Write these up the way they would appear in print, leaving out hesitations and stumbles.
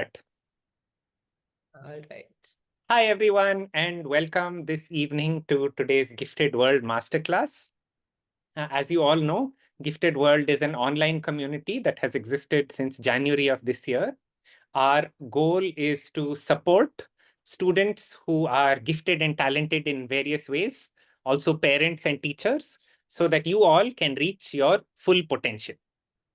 start. All right. Hi, everyone, and welcome this evening to today's Gifted World Masterclass. As you all know, Gifted World is an online community that has existed since January of this year. Our goal is to support students who are gifted and talented in various ways, also parents and teachers, so that you all can reach your full potential.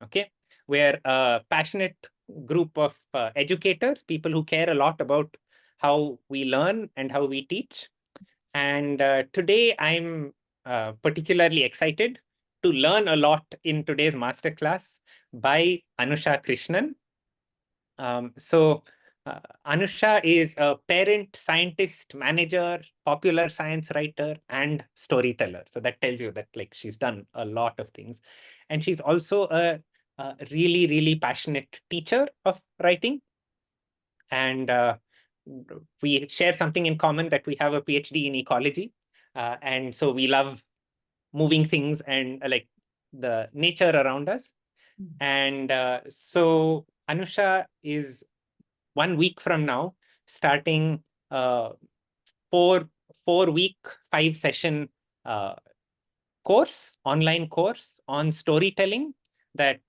Okay, we're a passionate group of educators, people who care a lot about how we learn and how we teach. And today I'm particularly excited to learn a lot in today's masterclass by Anusha Krishnan. So Anusha is a parent, scientist, manager, popular science writer, and storyteller. So that tells you that like she's done a lot of things. And she's also a really, really passionate teacher of writing. And we share something in common, that we have a PhD in ecology. And so we love moving things and like the nature around us. And so Anusha is 1 week from now starting a four-week, 5-session online course on storytelling that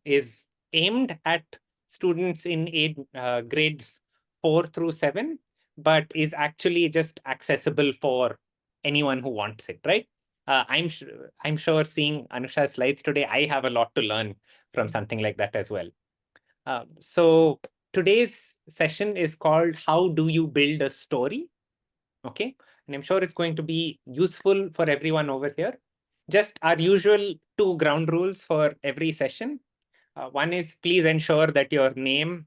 is aimed at students in grades 4 through 7, but is actually just accessible for anyone who wants it, right? I'm sure seeing Anusha's slides today, I have a lot to learn from something like that as well. So today's session is called How Do You Build a Story? Okay, and I'm sure it's going to be useful for everyone over here. Just our usual 2 ground rules for every session. One is, please ensure that your name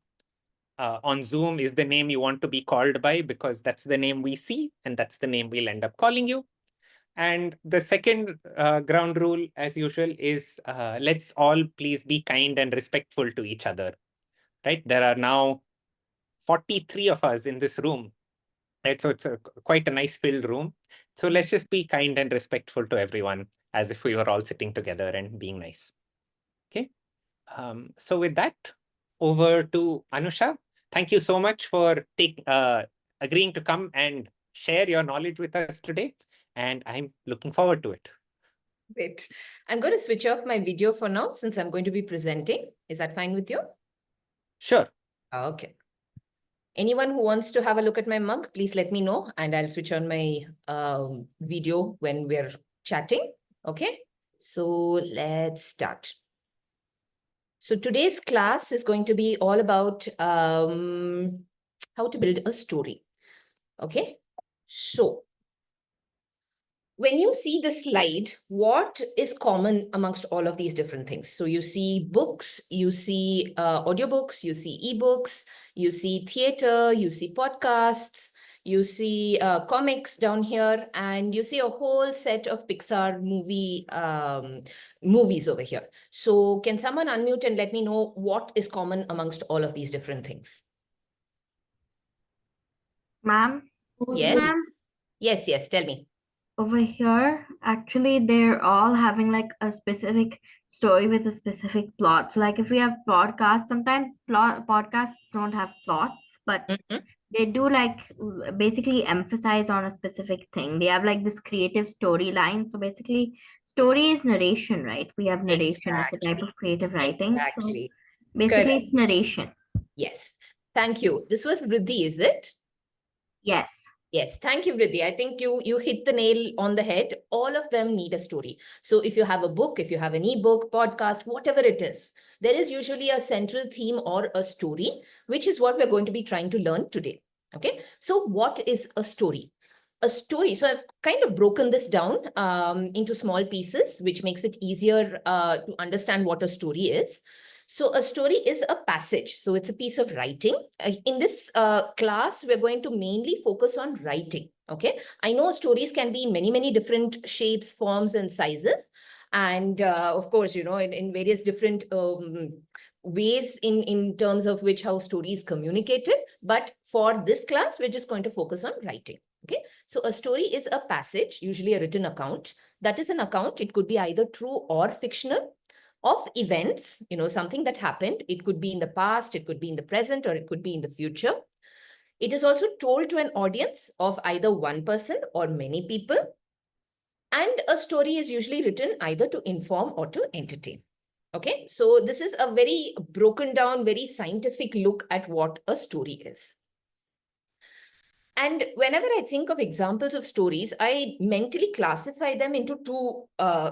on Zoom is the name you want to be called by, because that's the name we see and that's the name we'll end up calling you. And the second ground rule, as usual, is let's all please be kind and respectful to each other, right? There are now 43 of us in this room, right? So it's quite a nice filled room. So let's just be kind and respectful to everyone, as if we were all sitting together and being nice. Okay. So with that, over to Anusha. Thank you so much for agreeing to come and share your knowledge with us today. And I'm looking forward to it. Great. I'm going to switch off my video for now since I'm going to be presenting. Is that fine with you? Sure. Okay. Anyone who wants to have a look at my mug, please let me know and I'll switch on my video when we're chatting. Okay. So let's start. So today's class is going to be all about how to build a story. Okay. So when you see the slide, what is common amongst all of these different things? So you see books, you see audiobooks, you see ebooks, you see theater, you see podcasts, you see comics down here, and you see a whole set of Pixar movies over here. So can someone unmute and let me know what is common amongst all of these different things? Ma'am? Yes. Ma'am, Yes, tell me. over here, actually, they're all having like a specific story with a specific plot. So, like if we have podcasts, sometimes podcasts don't have plots, but they do like basically emphasize on a specific thing. They have like this creative storyline. So basically, story is narration, right? We have narration as a type of creative writing. Exactly. So basically, Correct. it's narration. Yes. Thank you. This was Vriddhi, is it? Yes. Yes. Thank you, Vriddhi. I think you hit the nail on the head. All of them need a story. So if you have a book, if you have an ebook, podcast, whatever it is, there is usually a central theme or a story, which is what we're going to be trying to learn today. Okay. So what is a story? A story. So I've kind of broken this down into small pieces, which makes it easier to understand what a story is. So a story is a passage. So it's a piece of writing. In this class, we're going to mainly focus on writing. Okay. I know stories can be in many, many different shapes, forms, and sizes. And of course, you know, in various different ways in terms of which how stories communicated. But for this class, we're just going to focus on writing. Okay. So a story is a passage, usually a written account. That is an account. It could be either true or fictional, of events, something that happened. It could be in the past, it could be in the present, or it could be in the future. It is also told to an audience of either one person or many people. And a story is usually written either to inform or to entertain. Okay, so this is a very broken down, very scientific look at what a story is. And whenever I think of examples of stories, I mentally classify them into two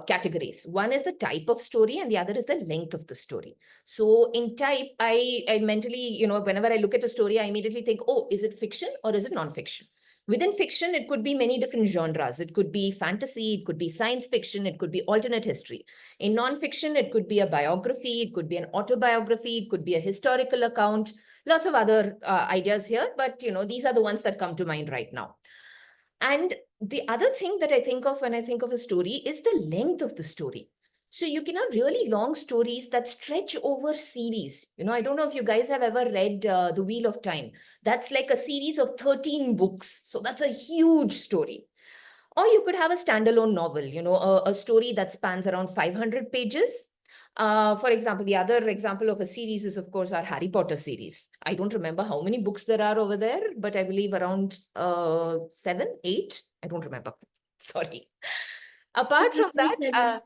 categories. One is the type of story and the other is the length of the story. So in type, I mentally, whenever I look at a story, I immediately think, oh, is it fiction or is it nonfiction? Within fiction, it could be many different genres. It could be fantasy, it could be science fiction, it could be alternate history. In nonfiction, it could be a biography, it could be an autobiography, it could be a historical account. Lots of other ideas here, but these are the ones that come to mind right now. And the other thing that I think of when I think of a story is the length of the story. So you can have really long stories that stretch over series. I don't know if you guys have ever read The Wheel of Time. That's like a series of 13 books. So that's a huge story. Or you could have a standalone novel, a story that spans around 500 pages. For example, the other example of a series is, of course, our Harry Potter series. I don't remember how many books there are over there, but I believe around 7, 8. I don't remember. Sorry. Apart from that,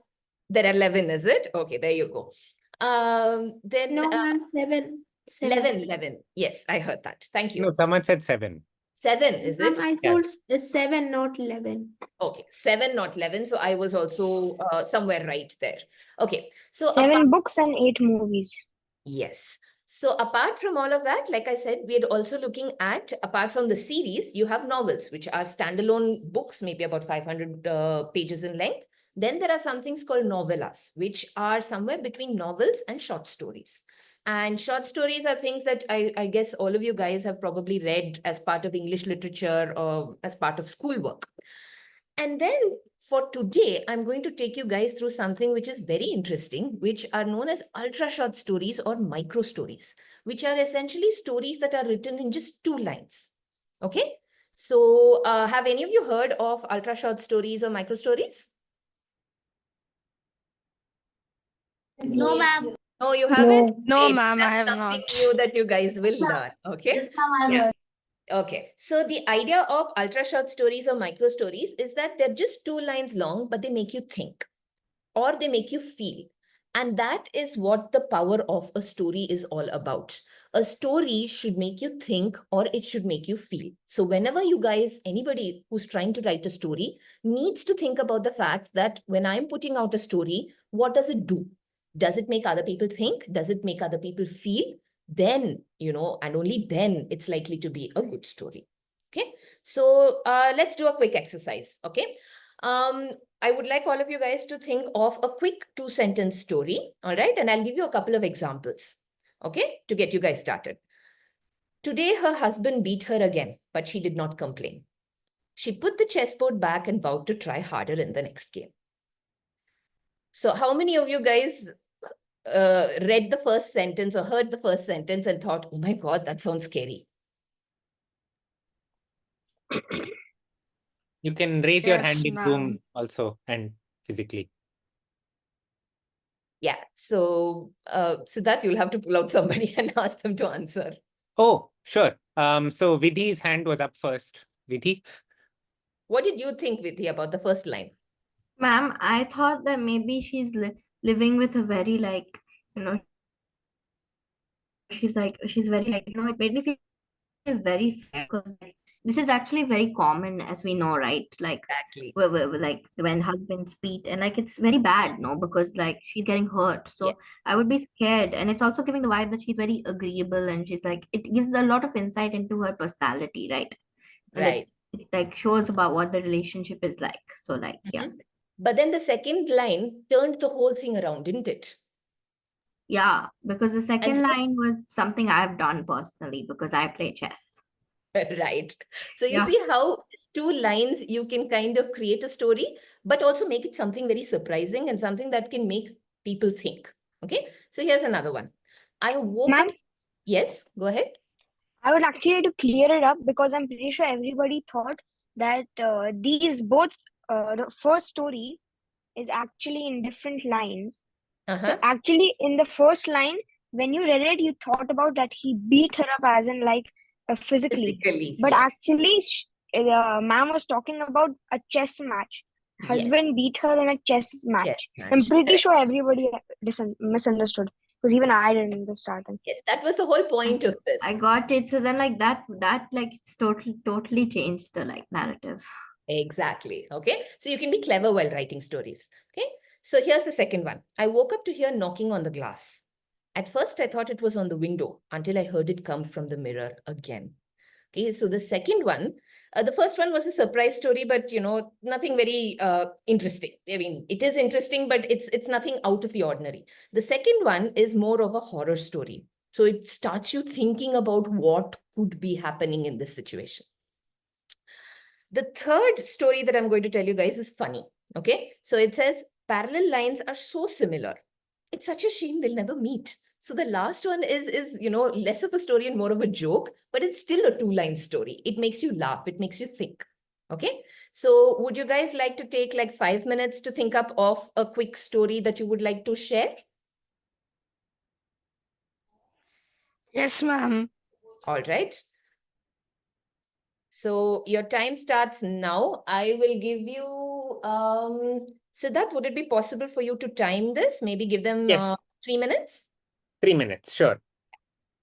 there are 11, is it? Okay, there you go. Then No, ma'am, 7. 11. Yes, I heard that. Thank you. No, someone said 7. 7, is Ma'am, it? I told 7, not 11. Okay, 7, not 11. So I was also somewhere right there. Okay, so 7 books and 8 movies. yes. So apart from all of that, like I said, we're also looking at, apart from the series, you have novels, which are standalone books, maybe about 500 pages in length. Then there are some things called novellas, which are somewhere between novels and short stories. And short stories are things that I guess all of you guys have probably read as part of English literature or as part of schoolwork. And then for today, I'm going to take you guys through something which is very interesting, which are known as ultra short stories or micro stories, which are essentially stories that are written in just 2 lines. Okay. So have any of you heard of ultra short stories or micro stories? No, ma'am. No, you haven't? No, Great. ma'am, I That's have something not. new that you guys will learn. Okay. Yes, ma'am, I Yeah. heard. Okay, so the idea of ultra short stories or micro stories is that they're just 2 lines long, but they make you think or they make you feel. And that is what the power of a story is all about. A story should make you think or it should make you feel. So whenever you guys, anybody who's trying to write a story needs to think about the fact that when I'm putting out a story, what does it do? Does it make other people think? Does it make other people feel? Then, and only then it's likely to be a good story. Okay, so let's do a quick exercise. Okay, I would like all of you guys to think of a quick 2-sentence story. All right, and I'll give you a couple of examples. Okay, to get you guys started. Today, her husband beat her again, but she did not complain. She put the chessboard back and vowed to try harder in the next game. So how many of you guys read the first sentence or heard the first sentence and thought, oh my God, that sounds scary? You can raise your Yes, hand in ma'am. Zoom also and physically. Yeah, so Siddharth, you'll have to pull out somebody and ask them to answer. Oh, sure. So Vidhi's hand was up first. Vidhi? What did you think, Vidhi, about the first line? Ma'am, I thought that maybe she's living with a very she's very it made me feel very scared because this is actually very common as we know, right? Exactly. Like when husbands beat and it's very bad, no, because she's getting hurt. So Yeah. I would be scared, and it's also giving the vibe that she's very agreeable and she's it gives a lot of insight into her personality, right? And Right. it shows about what the relationship is like. So yeah. But then the second line turned the whole thing around, didn't it? Yeah, because the second so- line was something I've done personally because I play chess. Right. So you Yeah. see how 2 lines you can kind of create a story, but also make it something very surprising and something that can make people think. Okay. So here's another one. I woke Ma'am, up. Yes, go ahead. I would actually like to clear it up because I'm pretty sure everybody thought that the first story is actually in different lines, Uh-huh. actually, in the first line, when you read it, you thought about that he beat her up as in like physically. Physically, But yes. actually, the ma'am was talking about a chess match. Yes. Husband beat her in a chess match. Yes, match. I'm pretty Correct. sure everybody misunderstood because even I didn't in the starting. Yes, that was the whole point of this. I got it. So then like that like it's totally changed the like narrative. Exactly. Okay. So you can be clever while writing stories. Okay. So here's the second one. I woke up to hear knocking on the glass. At first, I thought it was on the window until I heard it come from the mirror again. Okay. So the second one, the first one was a surprise story, but nothing very interesting. I mean, it is interesting, but it's nothing out of the ordinary. The second one is more of a horror story. So it starts you thinking about what could be happening in this situation. The third story that I'm going to tell you guys is funny. Okay. So it says parallel lines are so similar. It's such a shame they'll never meet. So the last one is less of a story and more of a joke, but it's still a 2-line story. It makes you laugh. It makes you think. Okay. So would you guys like to take like 5 minutes to think up of a quick story that you would like to share? Yes, ma'am. All right. So your time starts now. I will give you, Siddharth, would it be possible for you to time this? Maybe give them Yes. 3 minutes? 3 minutes, sure.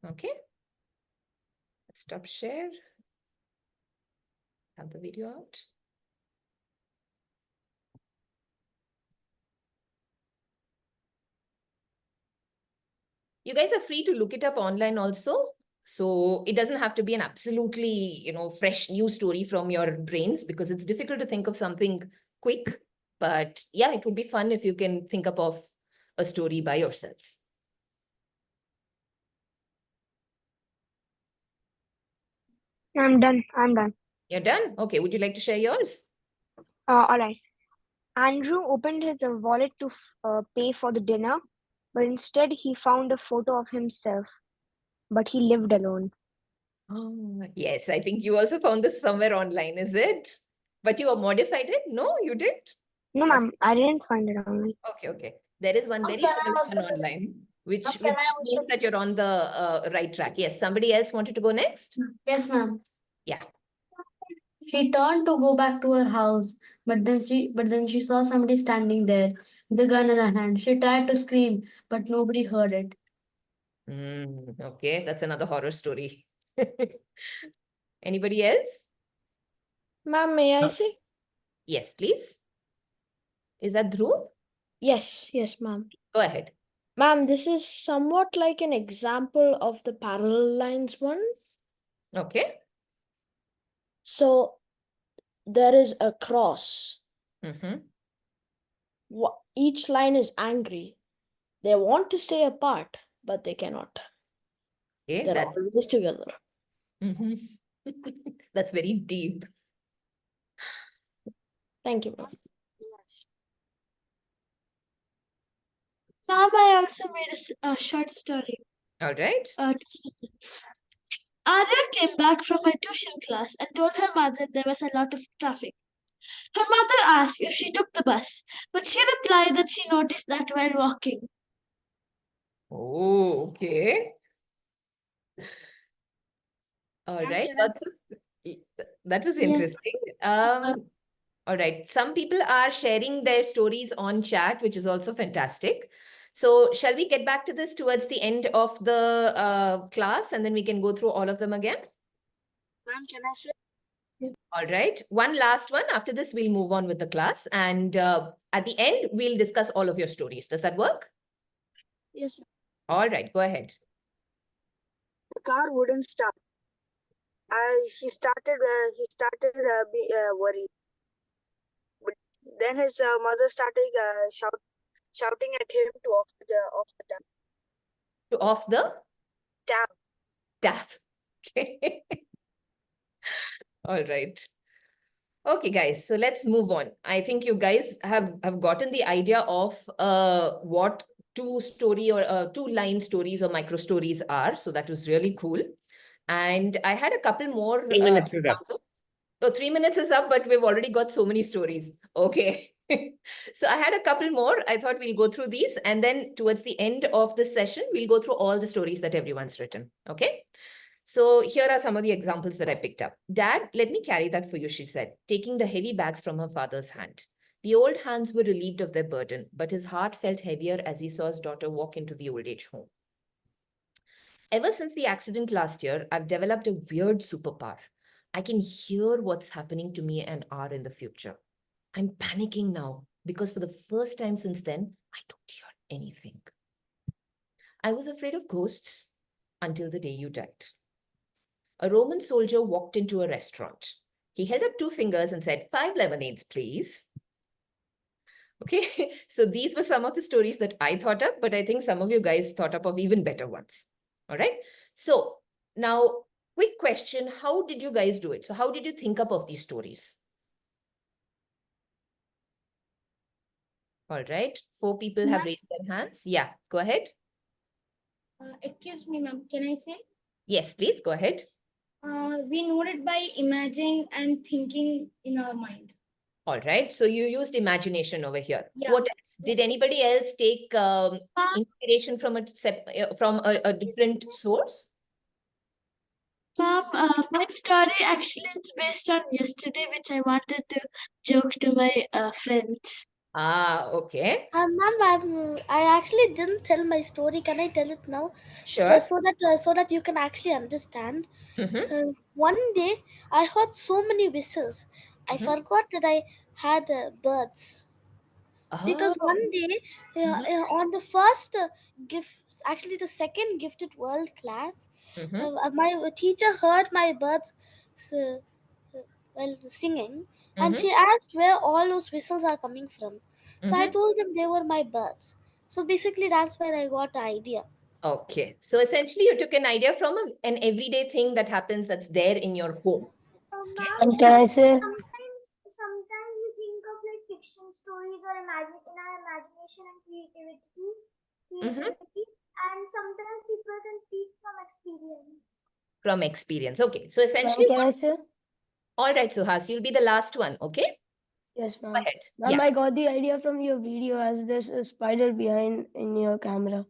Okay. Let's stop share. Have the video out. You guys are free to look it up online also. So it doesn't have to be an absolutely, fresh new story from your brains because it's difficult to think of something quick. But yeah, it would be fun if you can think up of a story by yourselves. I'm done. I'm done. You're done? Okay. Would you like to share yours? All right. Andrew opened his wallet to pay for the dinner, but instead he found a photo of himself. But he lived alone. Oh, yes. I think you also found this somewhere online, is it? But you modified it? No, you didn't? No, ma'am, I didn't find it online. Okay, okay. There is one very similar one online, which means that you're on the right track. Yes, somebody else wanted to go next? Yes, ma'am. Yeah. She turned to go back to her house, but then she saw somebody standing there with a gun in her hand. She tried to scream, but nobody heard it. Okay, that's another horror story. Anybody else? Ma'am, may I say? Yes, please. Is that Dhruv? Yes, ma'am. Go ahead. Ma'am, this is somewhat like an example of the parallel lines one. Okay. So there is a cross. Mm-hmm. Each line is angry. They want to stay apart, but they cannot. Okay, They're always together. Mm-hmm. That's very deep. Thank you, ma'am. Ma'am, I also made a short story. All right. 2 seconds. Arya came back from her tuition class and told her mother there was a lot of traffic. Her mother asked if she took the bus, but she replied that she noticed that while walking. Oh, okay. All right. That was interesting. All right. Some people are sharing their stories on chat, which is also fantastic. So shall we get back to this towards the end of the class and then we can go through all of them again? Ma'am, can I say? All right. One last one. After this, we'll move on with the class. And at the end, we'll discuss all of your stories. Does that work? Yes, ma'am. All right. Go ahead. The car wouldn't stop. He started worried. But then his mother started shouting at him to off the tap. To off the Tap. tap. Okay. All right. Okay, guys. So let's move on. I think you guys have gotten the idea of what 2-story or 2-line stories or micro stories are. So that was really cool. And I had a couple more. 3 minutes is up. Oh, 3 minutes is up, but we've already got so many stories. Okay. So I had a couple more. I thought we'll go through these, and then towards the end of the session, we'll go through all the stories that everyone's written. Okay. So here are some of the examples that I picked up. Dad, let me carry that for you, she said, taking the heavy bags from her father's hand. The old hands were relieved of their burden, but his heart felt heavier as he saw his daughter walk into the old age home. Ever since the accident last year, I've developed a weird superpower. I can hear what's happening to me and R in the future. I'm panicking now because for the first time since then, I don't hear anything. I was afraid of ghosts until the day you died. A Roman soldier walked into a restaurant. He held up 2 fingers and said, 5 lemonades, please. Okay, so these were some of the stories that I thought up, but I think some of you guys thought up of even better ones. All right, so now quick question, how did you guys do it? So how did you think up of these stories? All right, 4 people have raised their hands. Yeah, go ahead. Excuse me, ma'am. Can I say? Yes, please, go ahead. We know it by imagining and thinking in our mind. All right, so you used imagination over here. Yeah. What else? Did anybody else take inspiration from a different source? Ma'am, my story actually is based on yesterday, which I wanted to joke to my friends. Ah, okay. Ma'am, I actually didn't tell my story. Can I tell it now? Sure. Just so that you can actually understand. Mm-hmm. One day, I heard so many whistles. I Mhm. forgot that I had birds. Because Oh. one day, Mhm. on the first actually the second gifted world class, Mhm. my teacher heard my birds uh, well singing, and Mhm. she asked where all those whistles are coming from. So I Mhm. told them they were my birds. So basically, that's where I got the idea. Okay. So essentially, you took an idea from an everyday thing that happens that's there in your home. And can I say? Sometimes we think of like fiction stories or imagine in our imagination and Mhm. and sometimes people can speak from experience. From experience. Okay. So essentially, Ma'am, can I say? all right, Suhas, you'll be the last one. Okay. Yes, Go ma'am. ahead. Ma'am, Yeah. I got the idea from your video as there's a spider behind in your camera.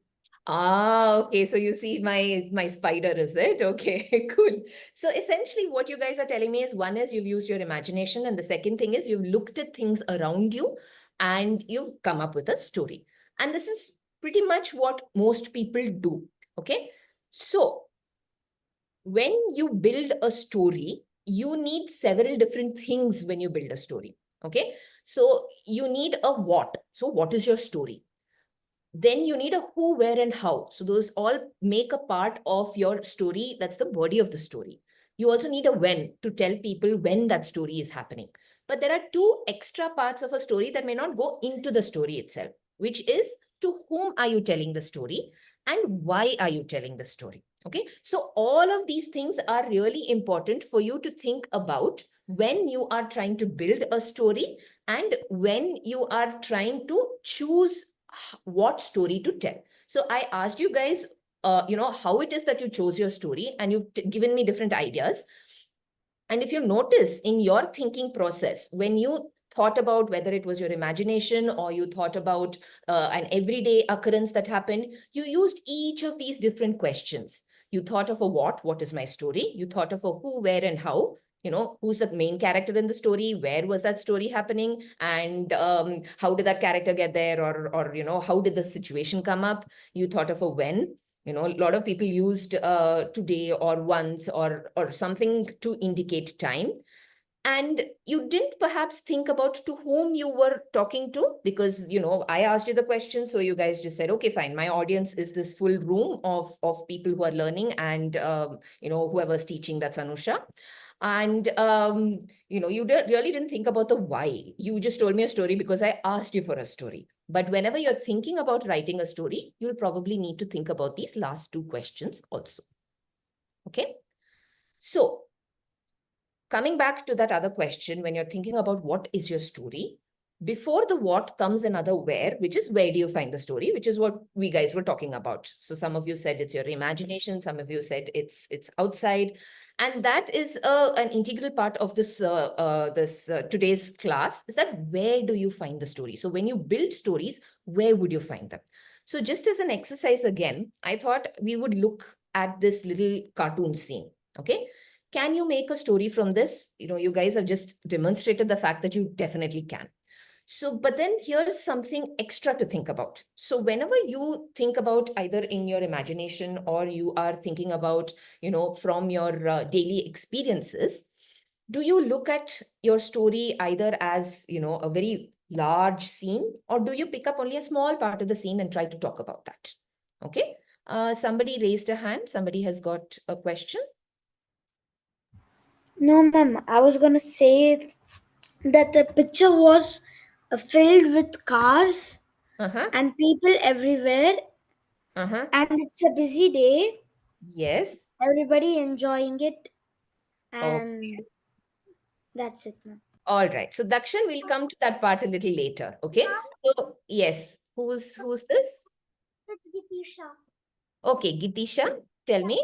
Ah, okay. So you see my spider, is it? Okay, cool. So essentially what you guys are telling me is, one is you've used your imagination, and the second thing is you've looked at things around you and you've come up with a story. And this is pretty much what most people do. Okay. So when you build a story, you need several different things when you build a story. Okay. So you need a what. So what is your story? Then you need a who, where, and how. So those all make a part of your story. That's the body of the story. You also need a when to tell people when that story is happening. But there are 2 extra parts of a story that may not go into the story itself, which is to whom are you telling the story and why are you telling the story? Okay. So all of these things are really important for you to think about when you are trying to build a story and when you are trying to choose what story to tell. So I asked you guys, how it is that you chose your story, and you've given me different ideas. And if you notice in your thinking process, when you thought about whether it was your imagination or you thought about an everyday occurrence that happened, you used each of these different questions. You thought of a what is my story? You thought of a who, where, and how. Who's the main character in the story? Where was that story happening? And how did that character get there? Or how did the situation come up? You thought of a when. A lot of people used today or once or something to indicate time. And you didn't perhaps think about to whom you were talking to, because I asked you the question, so you guys just said, okay, fine, my audience is this full room of people who are learning, and whoever's teaching, that's Anusha. And you really didn't think about the why. You just told me a story because I asked you for a story. But whenever you're thinking about writing a story, you'll probably need to think about these last 2 questions also. Okay. So coming back to that other question, when you're thinking about what is your story, before the what comes another where, which is where do you find the story, which is what we guys were talking about. So some of you said it's your imagination, some of you said it's outside. And that is an integral part of this today's class, is that where do you find the story? So when you build stories, where would you find them? So just as an exercise again, I thought we would look at this little cartoon scene. Okay. Can you make a story from this? You guys have just demonstrated the fact that you definitely can. So, but then here's something extra to think about. So whenever you think about either in your imagination or you are thinking about, from your daily experiences, do you look at your story either as, a very large scene, or do you pick up only a small part of the scene and try to talk about that? Okay. Somebody raised a hand. Somebody has got a question. No, ma'am. I was gonna say that the picture was filled with cars and people everywhere, and it's a busy day. Yes. Everybody enjoying it, Oh. and that's it, ma'am. All right. So Dakshan, we'll come to that part a little later. Okay. So yes, who's this? It's Gitisha. Okay, Gitisha, tell me.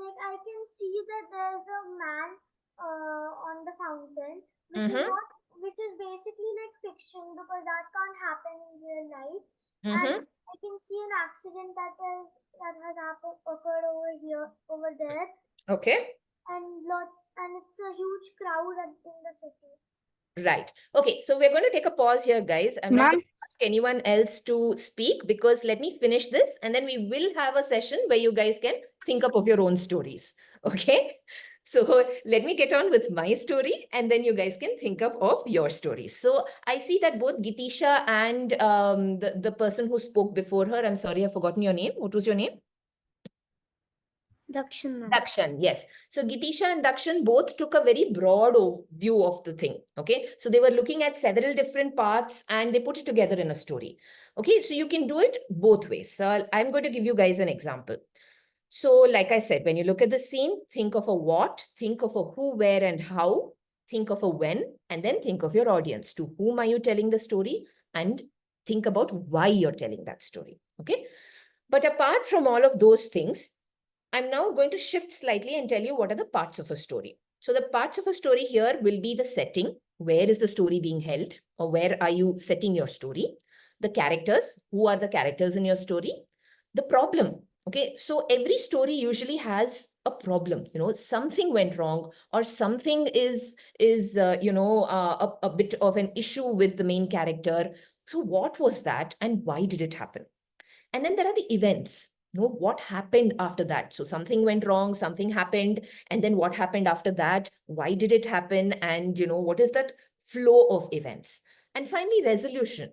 Like I can see that there's a man on the fountain, which is basically like fiction because that can't happen in real life. And I can see an accident that has occurred over there. Okay. And it's a huge crowd in the city. Right. Okay, so we're going to take a pause here, guys. I'm not going to ask anyone else to speak because let me finish this and then we will have a session where you guys can think up of your own stories. Okay. So let me get on with my story and then you guys can think up of your stories. So I see that both Gitisha and the person who spoke before her, I'm sorry, I've forgotten your name. What was your name? Dakshan, ma'am. Dakshan, yes. So Gitisha and Dakshan both took a very broad view of the thing. Okay. So they were looking at several different parts and they put it together in a story. Okay. So you can do it both ways. So I'm going to give you guys an example. So like I said, when you look at the scene, think of a what, think of a who, where, and how, think of a when, and then think of your audience. To whom are you telling the story? And think about why you're telling that story. Okay. But apart from all of those things, I'm now going to shift slightly and tell you what are the parts of a story. So the parts of a story here will be the setting. Where is the story being held? Or where are you setting your story? The characters. Who are the characters in your story? The problem. Okay, so every story usually has a problem. Something went wrong or something is a bit of an issue with the main character. So what was that and why did it happen? And then there are the events. What happened after that? So something went wrong, something happened, and then what happened after that? Why did it happen? And what is that flow of events? And finally, resolution.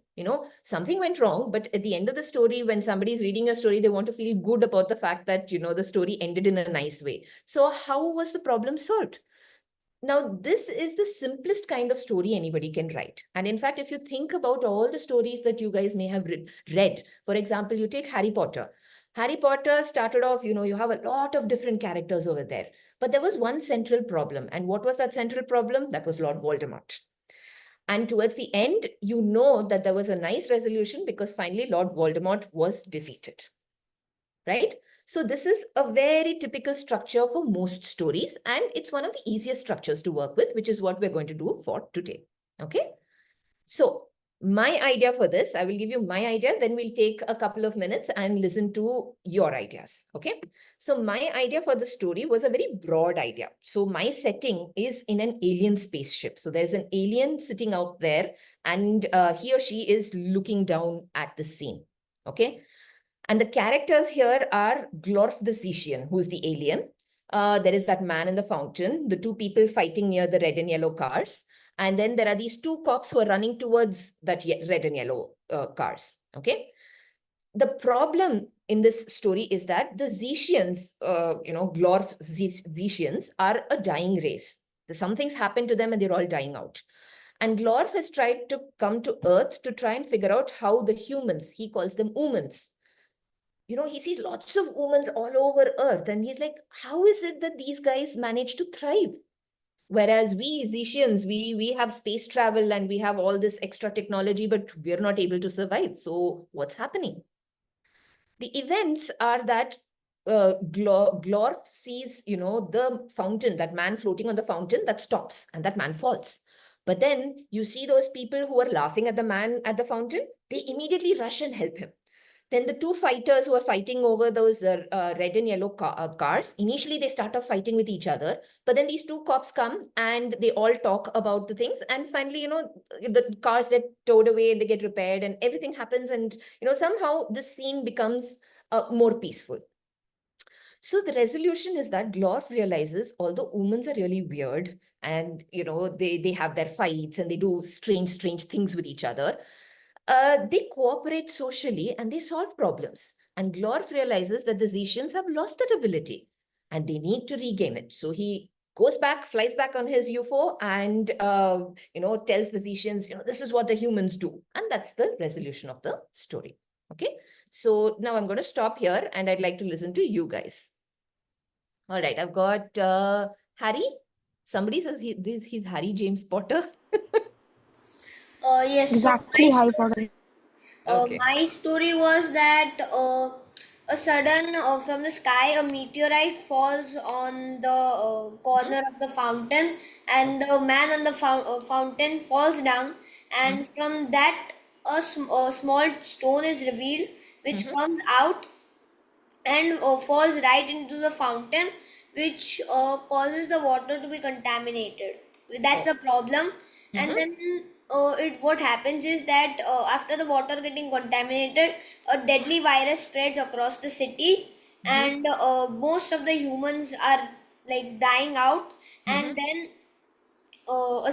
Something went wrong, but at the end of the story, when somebody's reading your story, they want to feel good about the fact that, the story ended in a nice way. So how was the problem solved? Now, this is the simplest kind of story anybody can write. And in fact, if you think about all the stories that you guys may have read, for example, you take Harry Potter. Harry Potter started off, you have a lot of different characters over there. But there was one central problem. And what was that central problem? That was Lord Voldemort. And towards the end, you know that there was a nice resolution because finally Lord Voldemort was defeated. Right? So this is a very typical structure for most stories, and it's one of the easiest structures to work with, which is what we're going to do for today. Okay. So my idea for this, I will give you my idea, then we'll take a couple of minutes and listen to your ideas. Okay. So my idea for the story was a very broad idea. So my setting is in an alien spaceship. So there's an alien sitting out there and he or she is looking down at the scene. Okay. And the characters here are Glorf the Zetian, who's the alien. There is that man in the fountain, the two people fighting near the red and yellow cars. And then there are these two cops who are running towards that red and yellow cars. Okay. The problem in this story is that the Zetians, Glorf Zetians are a dying race. Something's happened to them and they're all dying out. And Glorf has tried to come to Earth to try and figure out how the humans, he calls them humans, he sees lots of humans all over Earth and he's like, how is it that these guys manage to thrive? Whereas we Zetians, we have space travel and we have all this extra technology, but we're not able to survive. So what's happening? The events are that Glorf sees, the fountain, that man floating on the fountain, that stops and that man falls. But then you see those people who are laughing at the man at the fountain, they immediately rush and help him. Then the two fighters who are fighting over those red and yellow cars, initially they start off fighting with each other, but then these two cops come and they all talk about the things, and finally, the cars get towed away and they get repaired and everything happens, and somehow this scene becomes more peaceful. So the resolution is that Glorf realizes although humans are really weird and they have their fights and they do strange things with each other, they cooperate socially and they solve problems. And Glorf realizes that the Zetians have lost that ability and they need to regain it. So he goes back, flies back on his UFO and tells the Zetians, this is what the humans do. And that's the resolution of the story. Okay, so now I'm going to stop here and I'd like to listen to you guys. All right, I've got Harry. Somebody says he's Harry James Potter. Yes, Exactly, Harry Potter. Okay. My story was that a sudden from the sky a meteorite falls on the corner of the fountain, and the man on the fountain falls down, and from that a small stone is revealed, which comes out and falls right into the fountain, which causes the water to be contaminated. That's the problem. And then what happens is that after the water getting contaminated, a deadly virus spreads across the city, and most of the humans are like dying out. And then a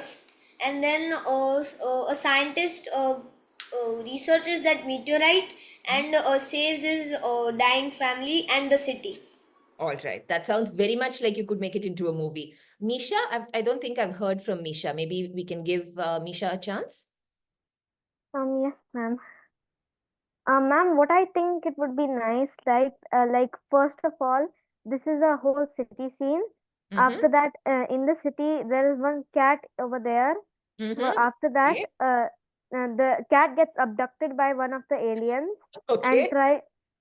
scientist researches that meteorite and saves his dying family and the city. All right. That sounds very much like you could make it into a movie. Misha, I don't think I've heard from Misha. Maybe we can give Misha a chance. Yes, ma'am. Ma'am, what I think it would be nice, like first of all, this is a whole city scene. After that, in the city, there is one cat over there. Well, after that, the cat gets abducted by one of the aliens,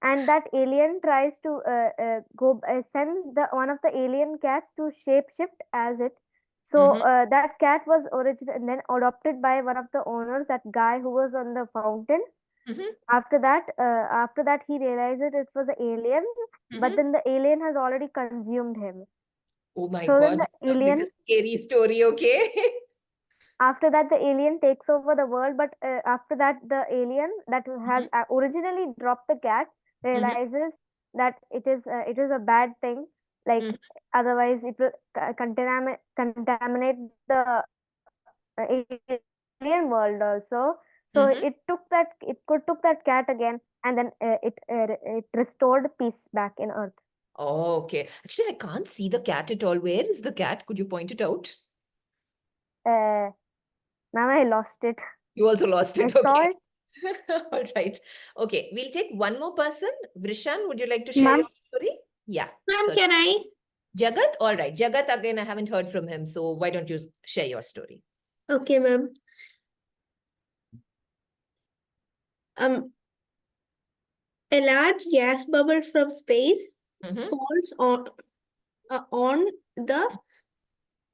and that alien tries to sends the one of the alien cats to shapeshift as it. So that cat was originally then adopted by one of the owners, that guy who was on the fountain. After that, he realizes it was an alien, but then the alien has already consumed him. Oh my So then God, the alien, like a scary story, okay? after that, the alien takes over the world, but after that, the alien that has originally dropped the cat realizes that it is a bad thing. Like otherwise, it will contaminate the alien world also. So it took that cat again, and then it restored peace back in Earth. Oh, okay. Actually, I can't see the cat at all. Where is the cat? Could you point it out? Now I lost it. You also lost it. I saw Okay. it. All right. Okay. We'll take one more person. Vrishan, would you like to share your story? Yeah. Ma'am, Sorry. can I? Jagat? All right. Jagat, again, I haven't heard from him. So why don't you share your story? Okay, ma'am. A large gas bubble from space falls on the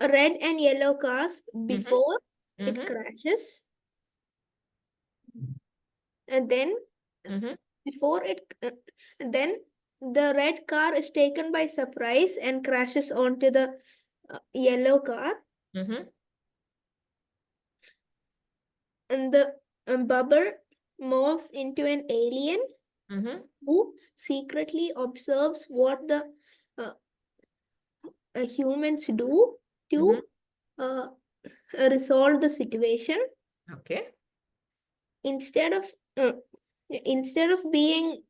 red and yellow cars before it crashes. And then then the red car is taken by surprise and crashes onto the yellow car. And the bubble morphs into an alien who secretly observes what the humans do to resolve the situation. Okay. Instead of being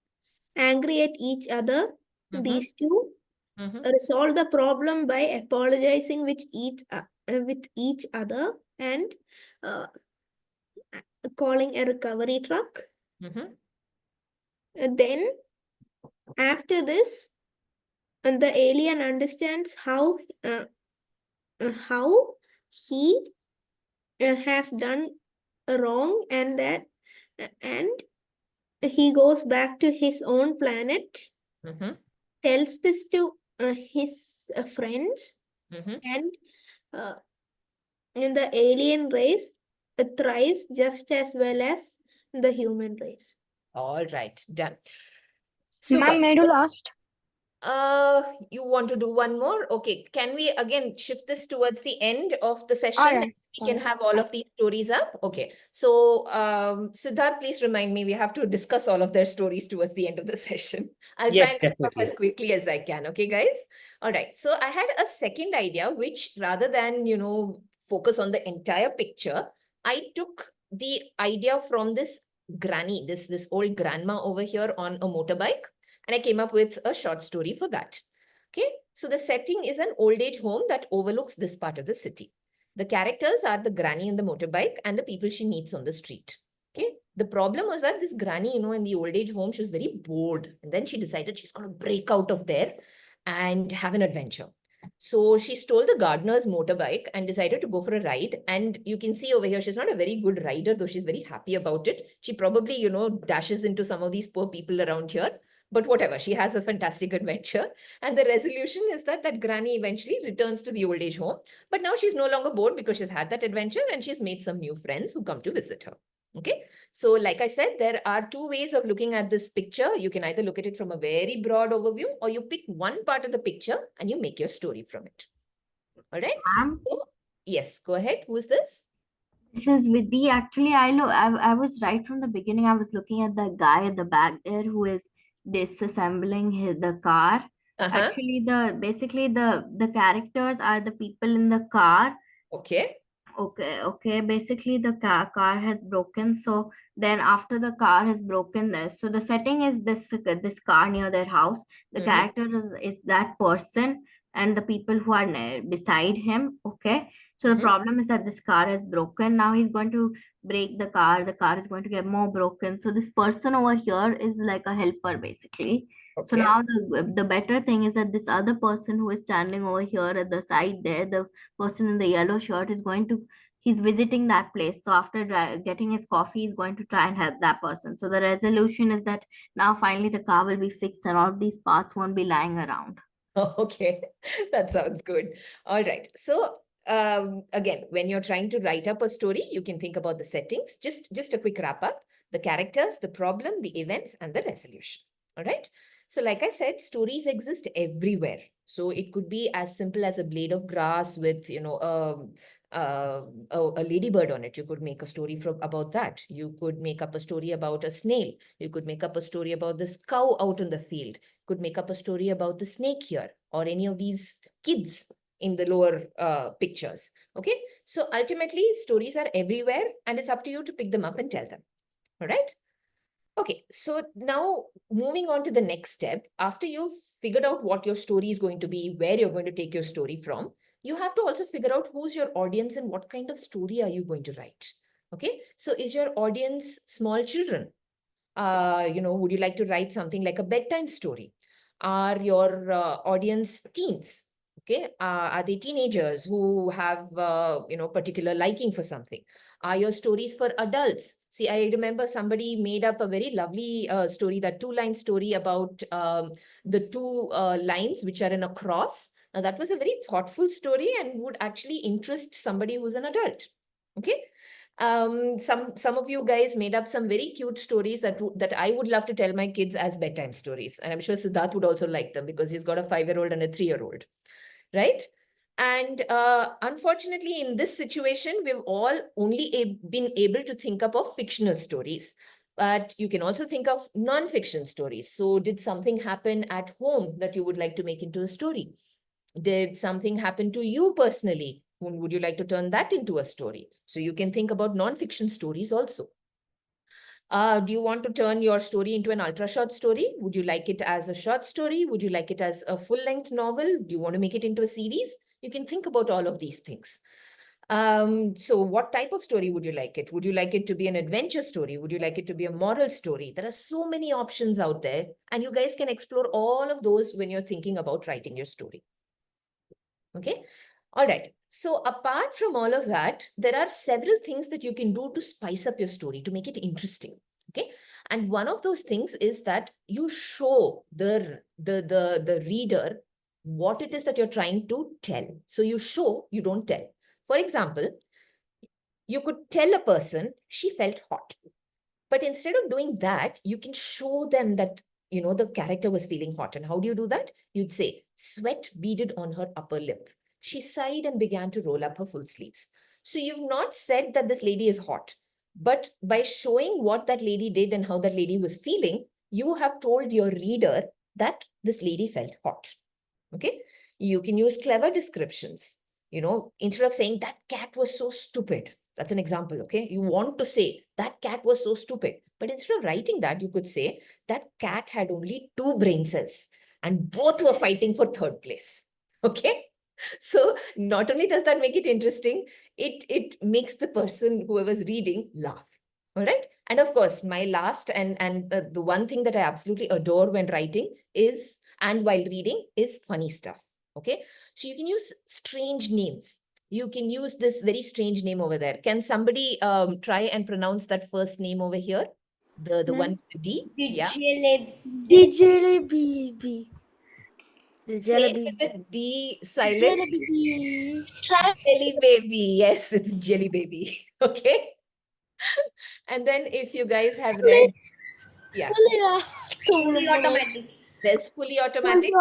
angry at each other, these two resolve the problem by apologizing with each other and calling a recovery truck. Then, after this, the alien understands how he has done wrong, and he goes back to his own planet. tells this to his friends, and in the alien race thrives just as well as the human race. All right, done. Ma'am, Super. may I do last? You want to do one more? Okay. Can we again shift this towards the end of the session? All right. We can have all of these stories up. Okay. So, Siddharth, please remind me, we have to discuss all of their stories towards the end of the session. I'll Yes, try and wrap up definitely. as quickly as I can. Okay, guys? All right. So I had a second idea, which rather than, focus on the entire picture, I took the idea from this granny, this old grandma over here on a motorbike. And I came up with a short story for that. Okay, so the setting is an old age home that overlooks this part of the city. The characters are the granny in the motorbike and the people she meets on the street. Okay, the problem was that this granny, in the old age home, she was very bored. And then she decided she's going to break out of there and have an adventure. So she stole the gardener's motorbike and decided to go for a ride. And you can see over here, she's not a very good rider, though she's very happy about it. She probably, dashes into some of these poor people around here. But whatever, she has a fantastic adventure. And the resolution is that granny eventually returns to the old age home. But now she's no longer bored because she's had that adventure and she's made some new friends who come to visit her. Okay, so like I said, there are two ways of looking at this picture. You can either look at it from a very broad overview, or you pick one part of the picture and you make your story from it. All right. So, yes, go ahead. Who's this? This is Vidhi. Actually, I was right from the beginning. I was looking at the guy at the back there who is disassembling the car. Actually, basically the characters are the people in the car. Okay. Okay. Basically, the car has broken. So then, after the car has broken, so the setting is this car near their house. The character is that person, and the people who are beside him. Okay. So the problem is that this car is broken. Now he's going to break the car. The car is going to get more broken. So this person over here is like a helper, basically. So Okay. now the better thing is that this other person who is standing over here at the side there, the person in the yellow shirt, he's visiting that place. So after getting his coffee, he's going to try and help that person. So the resolution is that now finally the car will be fixed and all of these parts won't be lying around. Okay, that sounds good. All right. So again, when you're trying to write up a story, you can think about the settings. Just a quick wrap up: the characters, the problem, the events, and the resolution. All right. So like I said, stories exist everywhere. So it could be as simple as a blade of grass with, a ladybird on it. You could make a story about that. You could make up a story about a snail. You could make up a story about this cow out in the field. Could make up a story about the snake here or any of these kids in the lower pictures. Okay. So ultimately, stories are everywhere and it's up to you to pick them up and tell them. All right. Okay, so now moving on to the next step, after you've figured out what your story is going to be, where you're going to take your story from, you have to also figure out who's your audience and what kind of story are you going to write. Okay, so is your audience small children? Would you like to write something like a bedtime story? Are your audience teens? Okay, are they teenagers who have, particular liking for something? Are your stories for adults? See, I remember somebody made up a very lovely story, that 2-line story about the two lines which are in a cross. Now, that was a very thoughtful story and would actually interest somebody who's an adult. Okay. Some of you guys made up some very cute stories that I would love to tell my kids as bedtime stories. And I'm sure Siddharth would also like them because he's got a 5-year-old and a 3-year-old. Right? And unfortunately, in this situation, we've all only been able to think up of fictional stories. But you can also think of non-fiction stories. So did something happen at home that you would like to make into a story? Did something happen to you personally? Would you like to turn that into a story? So you can think about non-fiction stories also. Do you want to turn your story into an ultra short story? Would you like it as a short story? Would you like it as a full-length novel? Do you want to make it into a series? You can think about all of these things. So what type of story would you like it? Would you like it to be an adventure story? Would you like it to be a moral story? There are so many options out there, and you guys can explore all of those when you're thinking about writing your story. Okay. All right. So apart from all of that, there are several things that you can do to spice up your story, to make it interesting. Okay. And one of those things is that you show the reader what it is that you're trying to tell. So you show, you don't tell. For example, you could tell a person she felt hot. But instead of doing that, you can show them that, the character was feeling hot. And how do you do that? You'd say, sweat beaded on her upper lip. She sighed and began to roll up her full sleeves. So you've not said that this lady is hot, but by showing what that lady did and how that lady was feeling, you have told your reader that this lady felt hot. Okay. You can use clever descriptions. Instead of saying that cat was so stupid, that's an example. Okay. You want to say that cat was so stupid, but instead of writing that, you could say that cat had only 2 brain cells and both were fighting for 3rd place. Okay. So not only does that make it interesting, it makes the person, whoever's reading, laugh. All right. And of course, my last and the one thing that I absolutely adore when writing is, and while reading, is funny stuff. Okay. So you can use strange names. You can use this very strange name over there. Can somebody try and pronounce that first name over here? The one with D? Yeah. Jalebi. Say it with the D silent. Jelly baby. Yes, it's jelly baby. Okay. And then if you guys have read, yeah, Fully automatic. there's fully automatic.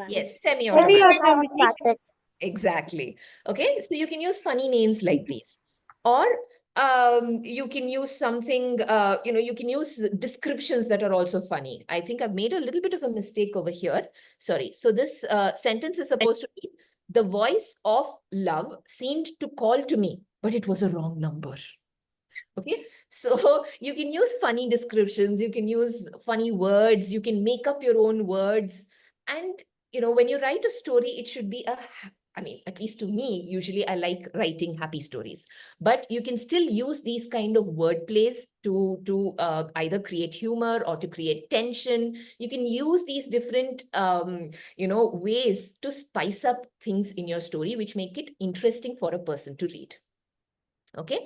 Yes, Semi-automatic. semi-automatic. Exactly. Okay, so you can use funny names like these, or you can use something. You can use descriptions that are also funny. I think I've made a little bit of a mistake over here. Sorry. So this sentence is supposed to be: the voice of love seemed to call to me, but it was a wrong number. Okay, so you can use funny descriptions, you can use funny words, you can make up your own words. And, when you write a story, it should be at least to me, usually I like writing happy stories, but you can still use these kind of word plays to either create humor or to create tension. You can use these different, ways to spice up things in your story, which make it interesting for a person to read. Okay.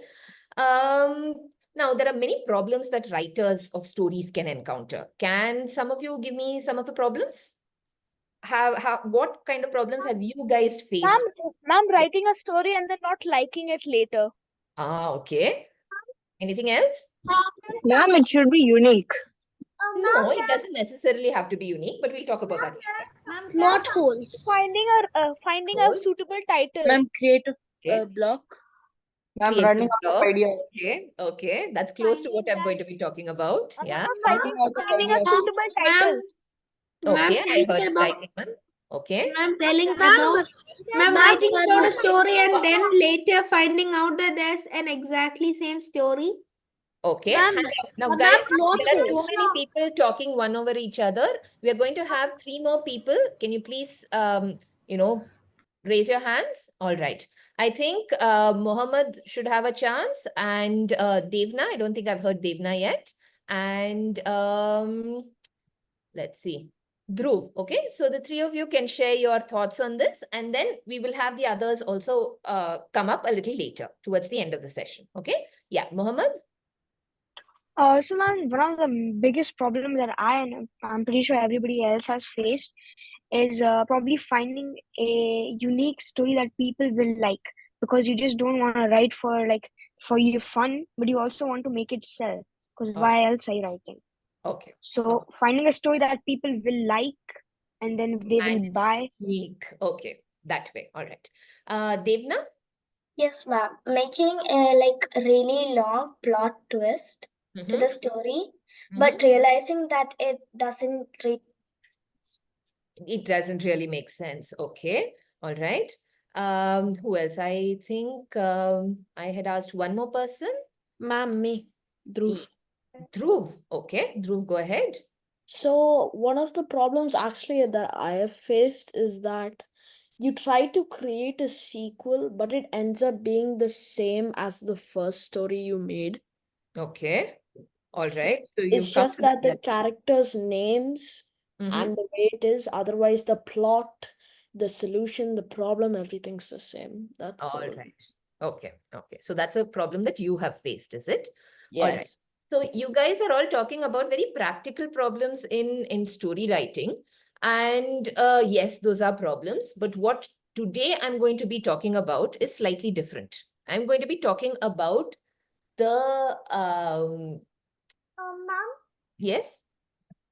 Now, there are many problems that writers of stories can encounter. Can some of you give me some of the problems? What kind of problems have you guys faced? Ma'am, writing a story and then not liking it later. Okay. Anything else? Ma'am, it should be unique. No, it doesn't necessarily have to be unique, but we'll talk about that later. Not holes. Finding a Holes? suitable title. Ma'am, creative Okay. block. Ma'am, Creative running out block. of ideas. Okay. That's close to what I'm going to be talking about. Yeah. Finding a suitable title. Okay, I heard the writing one. Okay. Writing about a story and then later finding out that there's an exactly same story. Okay. Now, Ma'am, guys, not there are too holes. many people talking one over each other. We are going to have 3 more people. Can you please, raise your hands? All right. I think Mohammed should have a chance, and Devna. I don't think I've heard Devna yet. And let's see. Dhruv. Okay. So the 3 of you can share your thoughts on this, and then we will have the others also come up a little later towards the end of the session. Okay. Yeah. Mohammed. So, ma'am, one of the biggest problems that I'm pretty sure everybody else has faced is probably finding a unique story that people will like, because you just don't want to write for your fun, but you also want to make it sell, because why else are you writing? Okay. So finding a story that people will like and then they will buy. Unique. Okay. That way. All right. Devna? Yes, ma'am. Making a really long plot twist to the story, but realizing that it doesn't really make sense. Okay. All right. Who else? I think I had asked one more person. Ma'am, me. Dhruv. Dhruv. Okay. Dhruv, go ahead. So one of the problems actually that I have faced is that you try to create a sequel, but it ends up being the same as the first story you made. Okay. All right. So it's just that the characters' names and the way it is. Otherwise, the plot, the solution, the problem, everything's the same. That's all right. Okay. So that's a problem that you have faced, is it? Yes. All right. So you guys are all talking about very practical problems in story writing. And yes, those are problems. But what today I'm going to be talking about is slightly different. I'm going to be talking about the Ma'am, yes.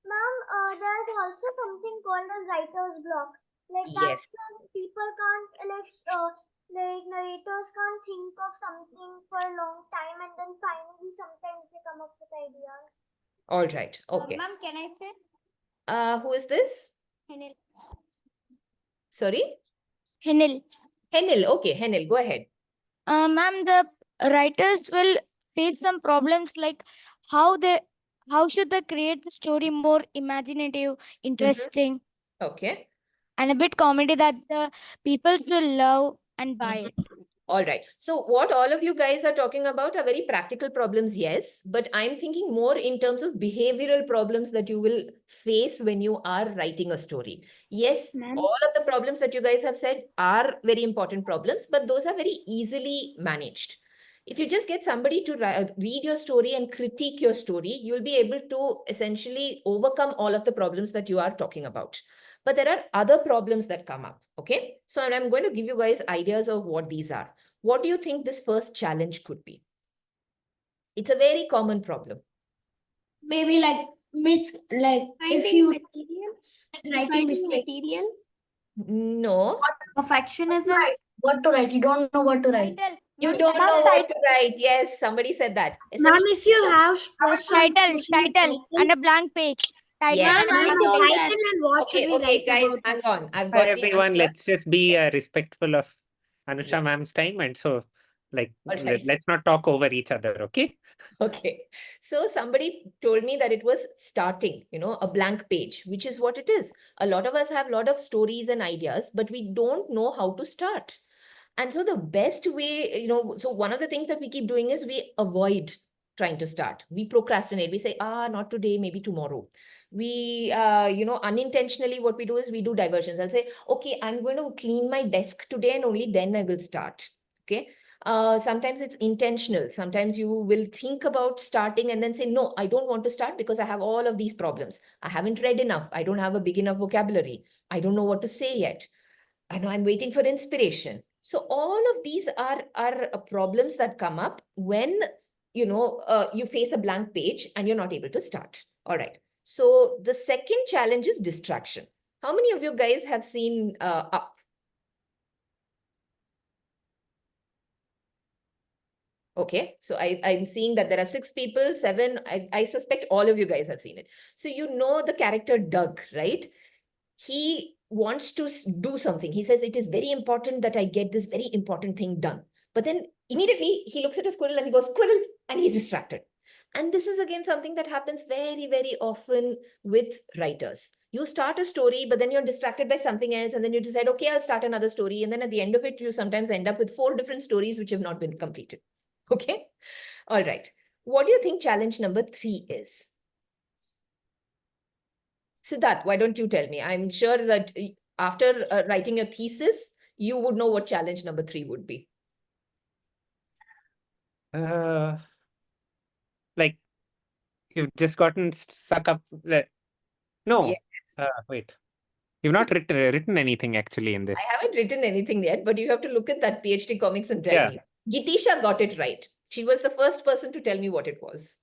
Ma'am, there's also something called as writer's block. Like Yes. that's when people can't like narrators can't think of something for a long time, and then finally sometimes they come up with ideas. All right. Okay. Ma'am, can I say? Who is this? Henil. Sorry? Henil. Henil. Okay, Henil, go ahead. Ma'am, the writers will face some problems like how should they create the story more imaginative, interesting, Okay. and a bit comedy that the peoples will love and buy it. All right. So what all of you guys are talking about are very practical problems, yes, but I'm thinking more in terms of behavioral problems that you will face when you are writing a story. Yes, all of the problems that you guys have said are very important problems, but those are very easily managed. If you just get somebody to read your story and critique your story, you'll be able to essentially overcome all of the problems that you are talking about. But there are other problems that come up, okay? So I'm going to give you guys ideas of what these are. What do you think this first challenge could be? It's a very common problem. Maybe like if you writing mistake. Material. No. Perfectionism. What to write? You don't know what to write. You don't know what to write. Yes, somebody said that. Ma'am, if you have stress on Title and a blank page. Title Yes. and a blank title page. and what should we write guys, about hang it? on. I've Hi, got the everyone. answer. Let's just be respectful of Anusha ma'am's time. And so, like, right. let's not talk over each other, okay? Okay. So somebody told me that it was starting, a blank page, which is what it is. A lot of us have a lot of stories and ideas, but we don't know how to start. And so the best way, so one of the things that we keep doing is we avoid trying to start. We procrastinate. We say, not today, maybe tomorrow. We, unintentionally what we do is we do diversions. I'll say, okay, I'm going to clean my desk today and only then I will start. Okay. Sometimes it's intentional. Sometimes you will think about starting and then say, no, I don't want to start because I have all of these problems. I haven't read enough. I don't have a big enough vocabulary. I don't know what to say yet. I know I'm waiting for inspiration. So all of these are problems that come up when, you face a blank page and you're not able to start. All right. So the second challenge is distraction. How many of you guys have seen Up? Okay, so I'm seeing that there are 6 people, 7. I suspect all of you guys have seen it. So you know the character Doug, right? He wants to do something. He says, it is very important that I get this very important thing done. But then immediately he looks at a squirrel and he goes, squirrel, and he's distracted. And this is again something that happens very, very often with writers. You start a story, but then you're distracted by something else. And then you decide, okay, I'll start another story. And then at the end of it, you sometimes end up with 4 different stories which have not been completed. Okay. All right. What do you think challenge number 3 is? Siddharth, why don't you tell me? I'm sure that after writing a thesis, you would know what challenge number 3 would be. Like, you've just gotten stuck up. No. Yes. Wait. You've not written anything actually in this. I haven't written anything yet, but you have to look at that PhD comics and tell me. Gitisha got it right. She was the first person to tell me what it was.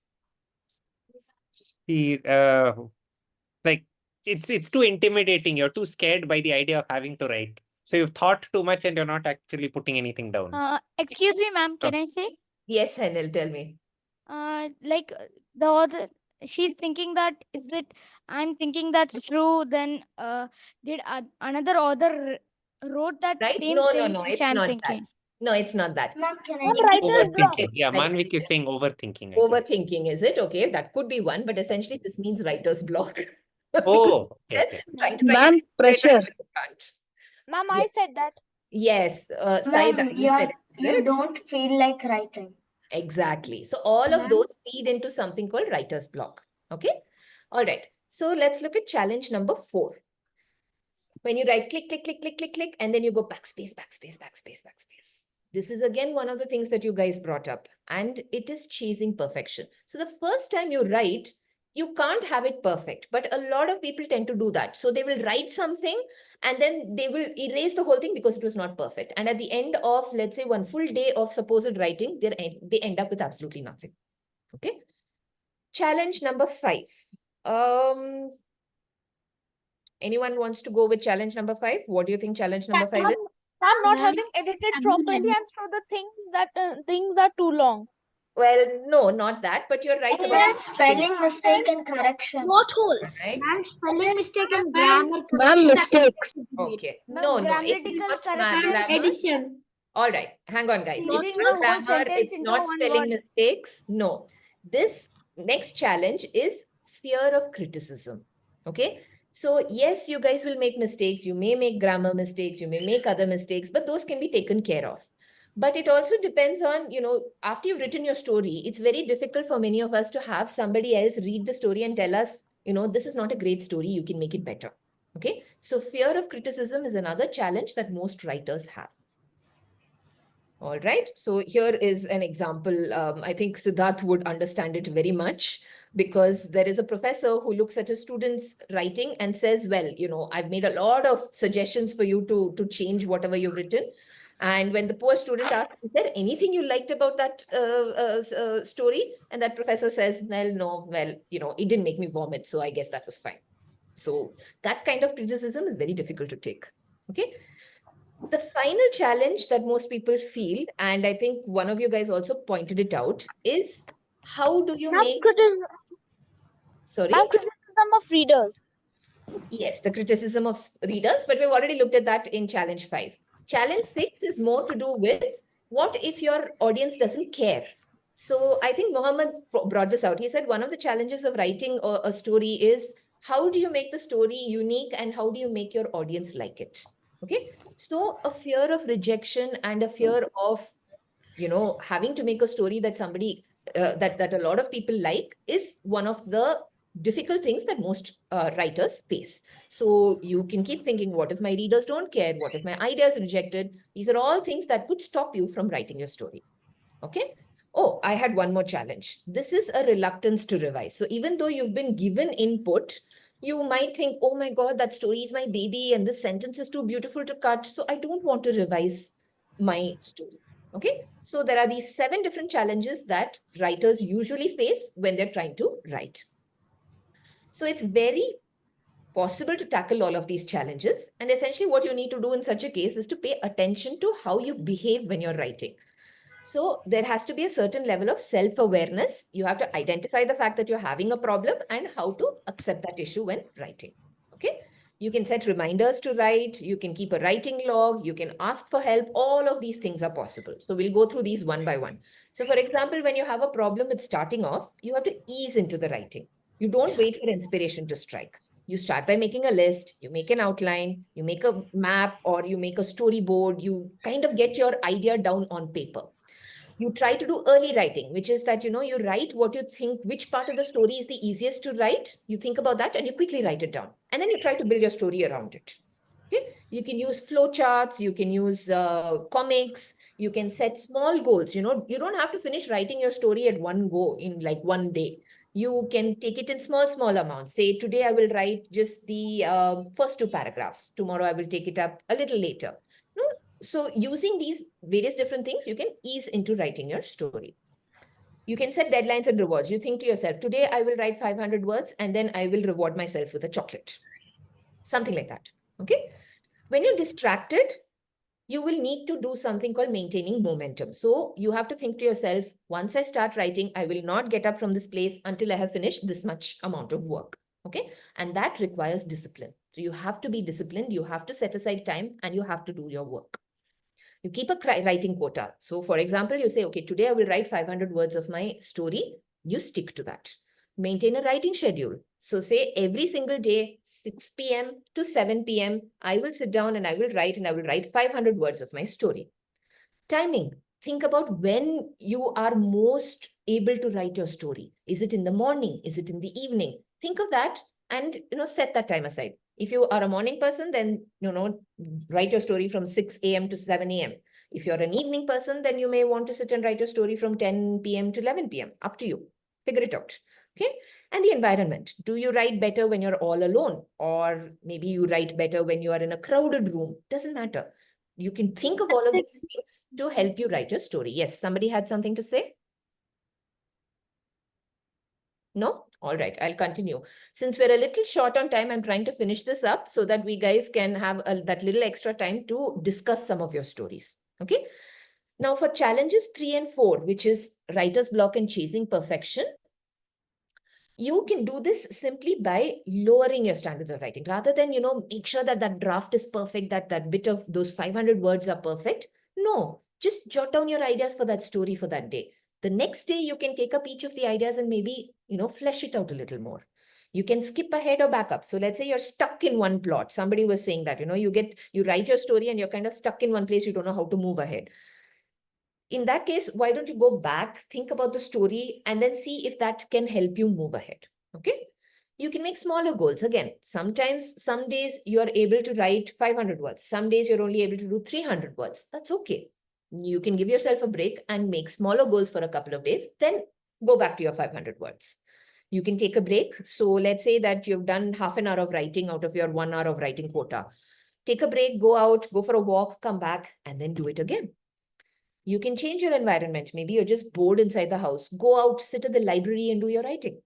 Like, it's too intimidating. You're too scared by the idea of having to write. So you've thought too much and you're not actually putting anything down. Excuse me, ma'am. Can I say? Yes, Henil, tell me. Like the author, she's thinking that I'm thinking that's true. Then did another author wrote that right? same No, thing, it's which not I'm that. thinking. No, it's not that. Ma'am, can I Overthinking. Yeah, Manvik is saying overthinking. I guess. Overthinking, is it? Okay, that could be one, but essentially this means writer's block. Oh, okay. Ma'am, pressure. Ma'am, I said that. Yes, Saida, Ma'am, you you don't feel like writing. Exactly. So all of those feed into something called writer's block. Okay. All right. So let's look at challenge number 4. When you write click, click, click, click, click, click, and then you go backspace, backspace, backspace, backspace. This is again one of the things that you guys brought up, and it is chasing perfection. So the first time you write, you can't have it perfect, but a lot of people tend to do that. So they will write something and then they will erase the whole thing because it was not perfect. And at the end of, let's say, one full day of supposed writing, they end up with absolutely nothing. Okay. Challenge number 5. Anyone wants to go with challenge number 5? What do you think challenge number 5 is? I'm not having edited properly, and so the things are too long. Well, no, not that, but you're right about Ma'am, spelling mistake and correction. Plot holes. right? Ma'am, spelling mistake and grammar Ma'am, correction. mistakes. Okay. Ma'am, No, it's grammatical not correction. grammar. Addition. All right, hang on, guys. It's Changing not a whole grammar, sentence it's into not one spelling word. mistakes. No. This next challenge is fear of criticism. Okay. So yes, you guys will make mistakes. You may make grammar mistakes. You may make other mistakes, but those can be taken care of. But it also depends on, after you've written your story, it's very difficult for many of us to have somebody else read the story and tell us, this is not a great story. You can make it better. Okay. So fear of criticism is another challenge that most writers have. All right. So here is an example. I think Siddharth would understand it very much, because there is a professor who looks at a student's writing and says, well, I've made a lot of suggestions for you to change whatever you've written. And when the poor student asks, is there anything you liked about that story? And that professor says, well, it didn't make me vomit. So I guess that was fine. So that kind of criticism is very difficult to take. Okay. The final challenge that most people feel, and I think one of you guys also pointed it out, is how do you make... Sorry? Criticism of readers. Yes, the criticism of readers, but we've already looked at that in challenge 5. Challenge 6 is more to do with what if your audience doesn't care? So I think Mohammed brought this out. He said one of the challenges of writing a story is how do you make the story unique and how do you make your audience like it? Okay. So a fear of rejection and a fear of, having to make a story that somebody, that a lot of people like is one of the difficult things that most writers face. So you can keep thinking, what if my readers don't care? What if my idea is rejected? These are all things that could stop you from writing your story. Okay. Oh, I had one more challenge. This is a reluctance to revise. So even though you've been given input, you might think, oh my God, that story is my baby and this sentence is too beautiful to cut. So I don't want to revise my story. Okay. So there are these 7 different challenges that writers usually face when they're trying to write. So it's very possible to tackle all of these challenges. And essentially what you need to do in such a case is to pay attention to how you behave when you're writing. So there has to be a certain level of self-awareness. You have to identify the fact that you're having a problem and how to accept that issue when writing. Okay. You can set reminders to write. You can keep a writing log. You can ask for help. All of these things are possible. So we'll go through these one by one. So for example, when you have a problem with starting off, you have to ease into the writing. You don't wait for inspiration to strike. You start by making a list, you make an outline, you make a map, or you make a storyboard. You kind of get your idea down on paper. You try to do early writing, which is that, you write what you think, which part of the story is the easiest to write. You think about that and you quickly write it down. And then you try to build your story around it. Okay. You can use flow charts. You can use comics. You can set small goals. You don't have to finish writing your story at one go in like one day. You can take it in small amounts. Say, today I will write just the first 2 paragraphs. Tomorrow I will take it up a little later. So using these various different things, you can ease into writing your story. You can set deadlines and rewards. You think to yourself, today I will write 500 words and then I will reward myself with a chocolate. Something like that. Okay. When you're distracted, you will need to do something called maintaining momentum. So you have to think to yourself, once I start writing, I will not get up from this place until I have finished this much amount of work. Okay. And that requires discipline. So you have to be disciplined. You have to set aside time and you have to do your work. You keep a writing quota. So for example, you say, okay, today I will write 500 words of my story. You stick to that. Maintain a writing schedule. So say every single day, 6 p.m. to 7 p.m., I will sit down and I will write 500 words of my story. Timing. Think about when you are most able to write your story. Is it in the morning? Is it in the evening? Think of that and set that time aside. If you are a morning person, then write your story from 6 a.m. to 7 a.m. If you're an evening person, then you may want to sit and write a story from 10 p.m. to 11 p.m. Up to you. Figure it out. Okay. And the environment. Do you write better when you're all alone? Or maybe you write better when you are in a crowded room? Doesn't matter. You can think of all of these things to help you write your story. Yes, somebody had something to say? No? All right, I'll continue. Since we're a little short on time, I'm trying to finish this up so that we guys can have that little extra time to discuss some of your stories. Okay. Now for challenges 3 and 4, which is writer's block and chasing perfection, you can do this simply by lowering your standards of writing. Rather than, make sure that that draft is perfect, that bit of those 500 words are perfect. No, just jot down your ideas for that story for that day. The next day, you can take up each of the ideas and maybe, flesh it out a little more. You can skip ahead or back up. So let's say you're stuck in one plot. Somebody was saying that, you write your story and you're kind of stuck in one place. You don't know how to move ahead. In that case, why don't you go back, think about the story, and then see if that can help you move ahead. Okay. You can make smaller goals. Again, sometimes, some days you're able to write 500 words. Some days you're only able to do 300 words. That's okay. You can give yourself a break and make smaller goals for a couple of days, then go back to your 500 words. You can take a break. So let's say that you've done half an hour of writing out of your 1 hour of writing quota. Take a break, go out, go for a walk, come back, and then do it again. You can change your environment. Maybe you're just bored inside the house. Go out, sit at the library and do your writing.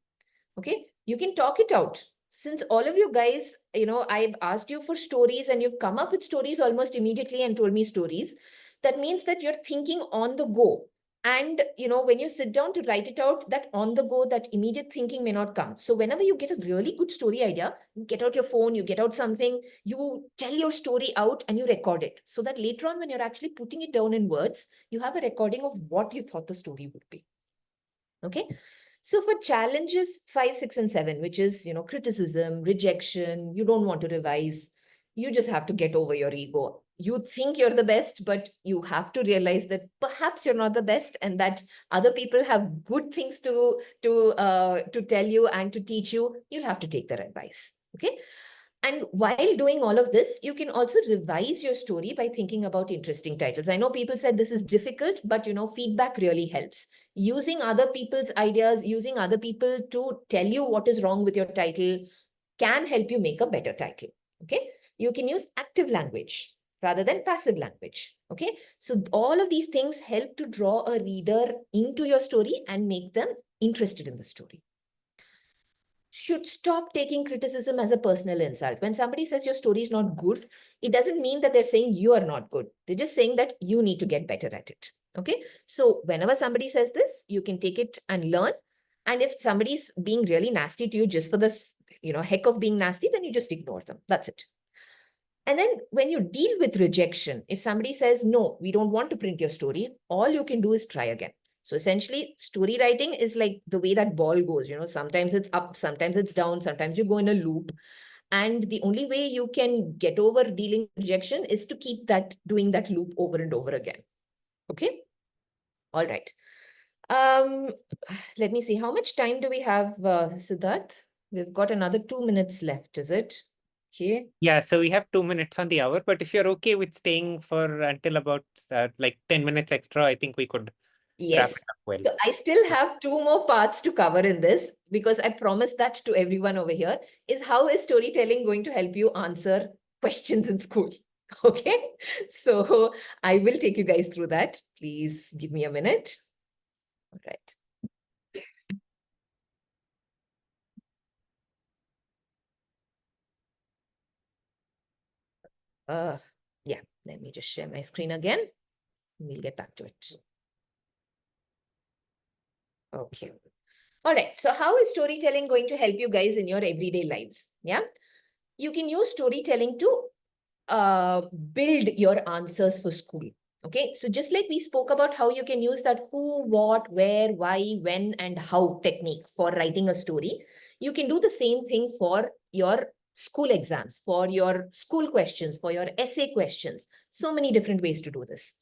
Okay. You can talk it out. Since all of you guys, I've asked you for stories and you've come up with stories almost immediately and told me stories. That means that you're thinking on the go. And, when you sit down to write it out, that on the go, that immediate thinking may not come. So whenever you get a really good story idea, you get out your phone, you get out something, you tell your story out and you record it. So that later on, when you're actually putting it down in words, you have a recording of what you thought the story would be. Okay. So for challenges 5, 6, and 7, which is, criticism, rejection, you don't want to revise, you just have to get over your ego. You think you're the best, but you have to realize that perhaps you're not the best and that other people have good things to tell you and to teach you. You'll have to take their advice. Okay. And while doing all of this, you can also revise your story by thinking about interesting titles. I know people said this is difficult, but feedback really helps. Using other people's ideas, using other people to tell you what is wrong with your title can help you make a better title. Okay. You can use active language rather than passive language. Okay. So all of these things help to draw a reader into your story and make them interested in the story. Should stop taking criticism as a personal insult. When somebody says your story is not good, it doesn't mean that they're saying you are not good. They're just saying that you need to get better at it. Okay. So whenever somebody says this, you can take it and learn. And if somebody's being really nasty to you just for this, heck of being nasty, then you just ignore them. That's it. And then when you deal with rejection, if somebody says, no, we don't want to print your story, all you can do is try again. So essentially, story writing is like the way that ball goes, sometimes it's up, sometimes it's down, sometimes you go in a loop. And the only way you can get over dealing with rejection is to keep doing that loop over and over again. Okay. All right. Let me see. How much time do we have, Siddharth? We've got another 2 minutes left, is it? Okay. Yeah, so we have 2 minutes on the hour, but if you're okay with staying for until about 10 minutes extra, I think we could wrap Yes. it up well. So I still have 2 more parts to cover in this because I promised that to everyone over here is how is storytelling going to help you answer questions in school? Okay. So I will take you guys through that. Please give me a minute. All right. Yeah, let me just share my screen again. We'll get back to it. Okay. All right. So how is storytelling going to help you guys in your everyday lives? Yeah. You can use storytelling to build your answers for school. Okay. So just like we spoke about how you can use that who, what, where, why, when, and how technique for writing a story, you can do the same thing for your school exams, for your school questions, for your essay questions. So many different ways to do this.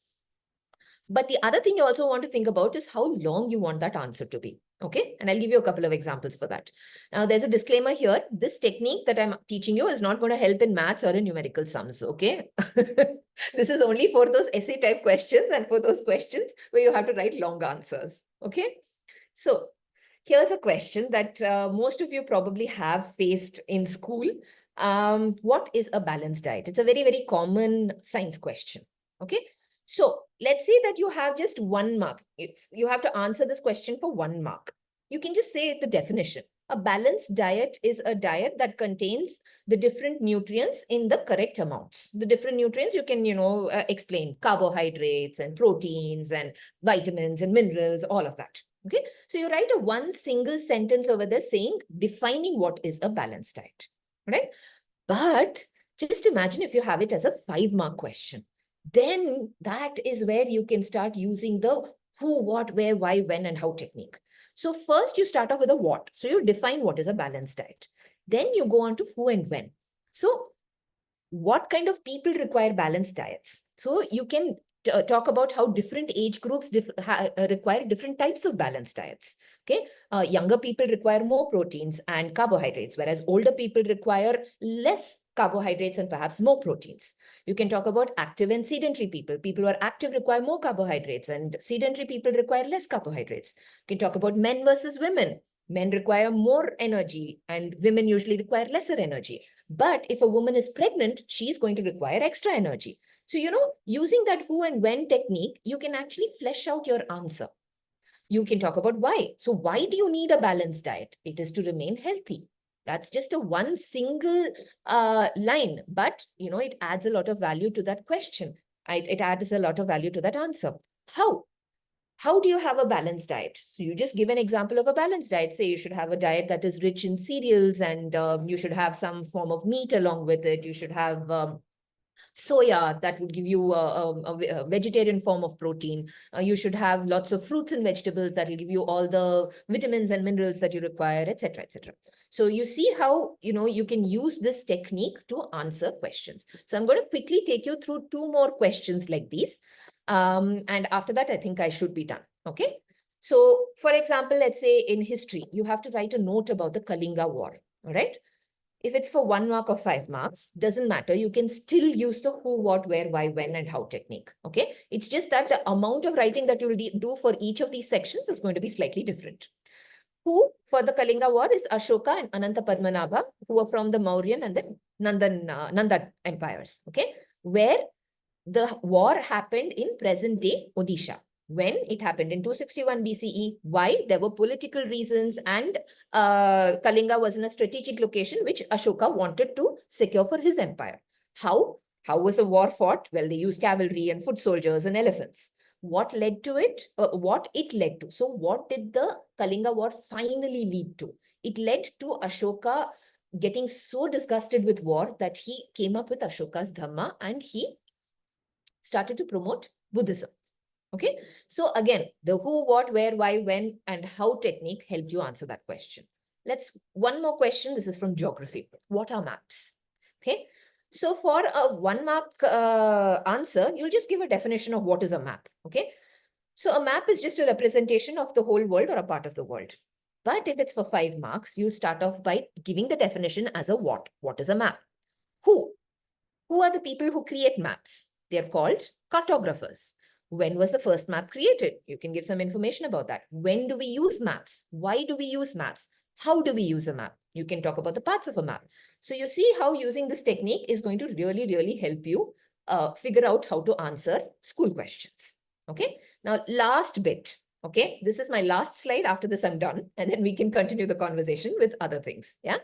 But the other thing you also want to think about is how long you want that answer to be. Okay, and I'll give you a couple of examples for that. Now, there's a disclaimer here. This technique that I'm teaching you is not going to help in maths or in numerical sums, okay? This is only for those essay type questions and for those questions where you have to write long answers, okay? So here's a question that most of you probably have faced in school. What is a balanced diet? It's a very, very common science question, okay? So let's say that you have just 1 mark. If you have to answer this question for 1 mark, you can just say the definition. A balanced diet is a diet that contains the different nutrients in the correct amounts. The different nutrients you can, explain carbohydrates and proteins and vitamins and minerals, all of that. Okay, so you write a 1 single sentence over there saying, defining what is a balanced diet, right? But just imagine if you have it as a 5-mark question. Then that is where you can start using the who, what, where, why, when, and how technique. So first you start off with a what. So you define what is a balanced diet. Then you go on to who and when. So what kind of people require balanced diets? So you can talk about how different age groups require different types of balanced diets. Okay, younger people require more proteins and carbohydrates, whereas older people require less carbohydrates and perhaps more proteins. You can talk about active and sedentary people. People who are active require more carbohydrates and sedentary people require less carbohydrates. You can talk about men versus women. Men require more energy and women usually require lesser energy. But if a woman is pregnant, she's going to require extra energy. So, using that who and when technique, you can actually flesh out your answer. You can talk about why. So why do you need a balanced diet? It is to remain healthy. That's just a 1 single line, but it adds a lot of value to that question. It adds a lot of value to that answer. How? How do you have a balanced diet? So you just give an example of a balanced diet. Say you should have a diet that is rich in cereals and you should have some form of meat along with it. You should have soya that would give you a vegetarian form of protein. You should have lots of fruits and vegetables that will give you all the vitamins and minerals that you require, etc., etc. So you see how, you can use this technique to answer questions. So I'm going to quickly take you through 2 more questions like these. And after that, I think I should be done. Okay. So for example, let's say in history, you have to write a note about the Kalinga War. All right. If it's for 1 mark or 5 marks, doesn't matter. You can still use the who, what, where, why, when, and how technique. Okay. It's just that the amount of writing that you'll do for each of these sections is going to be slightly different. Who for the Kalinga War is Ashoka and Ananta Padmanabha, who were from the Mauryan and the Nanda empires. Okay. Where the war happened in present day Odisha. When it happened in 261 BCE, why? There were political reasons and Kalinga was in a strategic location which Ashoka wanted to secure for his empire. How? How was the war fought? Well, they used cavalry and foot soldiers and elephants. What led to it? What it led to? So what did the Kalinga war finally lead to? It led to Ashoka getting so disgusted with war that he came up with Ashoka's Dhamma and he started to promote Buddhism. Okay. So again, the who, what, where, why, when, and how technique helped you answer that question. One more question. This is from geography. What are maps? Okay. So for a 1 mark answer, you'll just give a definition of what is a map. Okay. So a map is just a representation of the whole world or a part of the world. But if it's for 5 marks, you'll start off by giving the definition as a what. What is a map? Who? Who are the people who create maps? They're called cartographers. When was the first map created? You can give some information about that. When do we use maps? Why do we use maps? How do we use a map? You can talk about the parts of a map. So you see how using this technique is going to really, really help you figure out how to answer school questions. Okay. Now, last bit. Okay. This is my last slide. After this, I'm done. And then we can continue the conversation with other things. Yeah.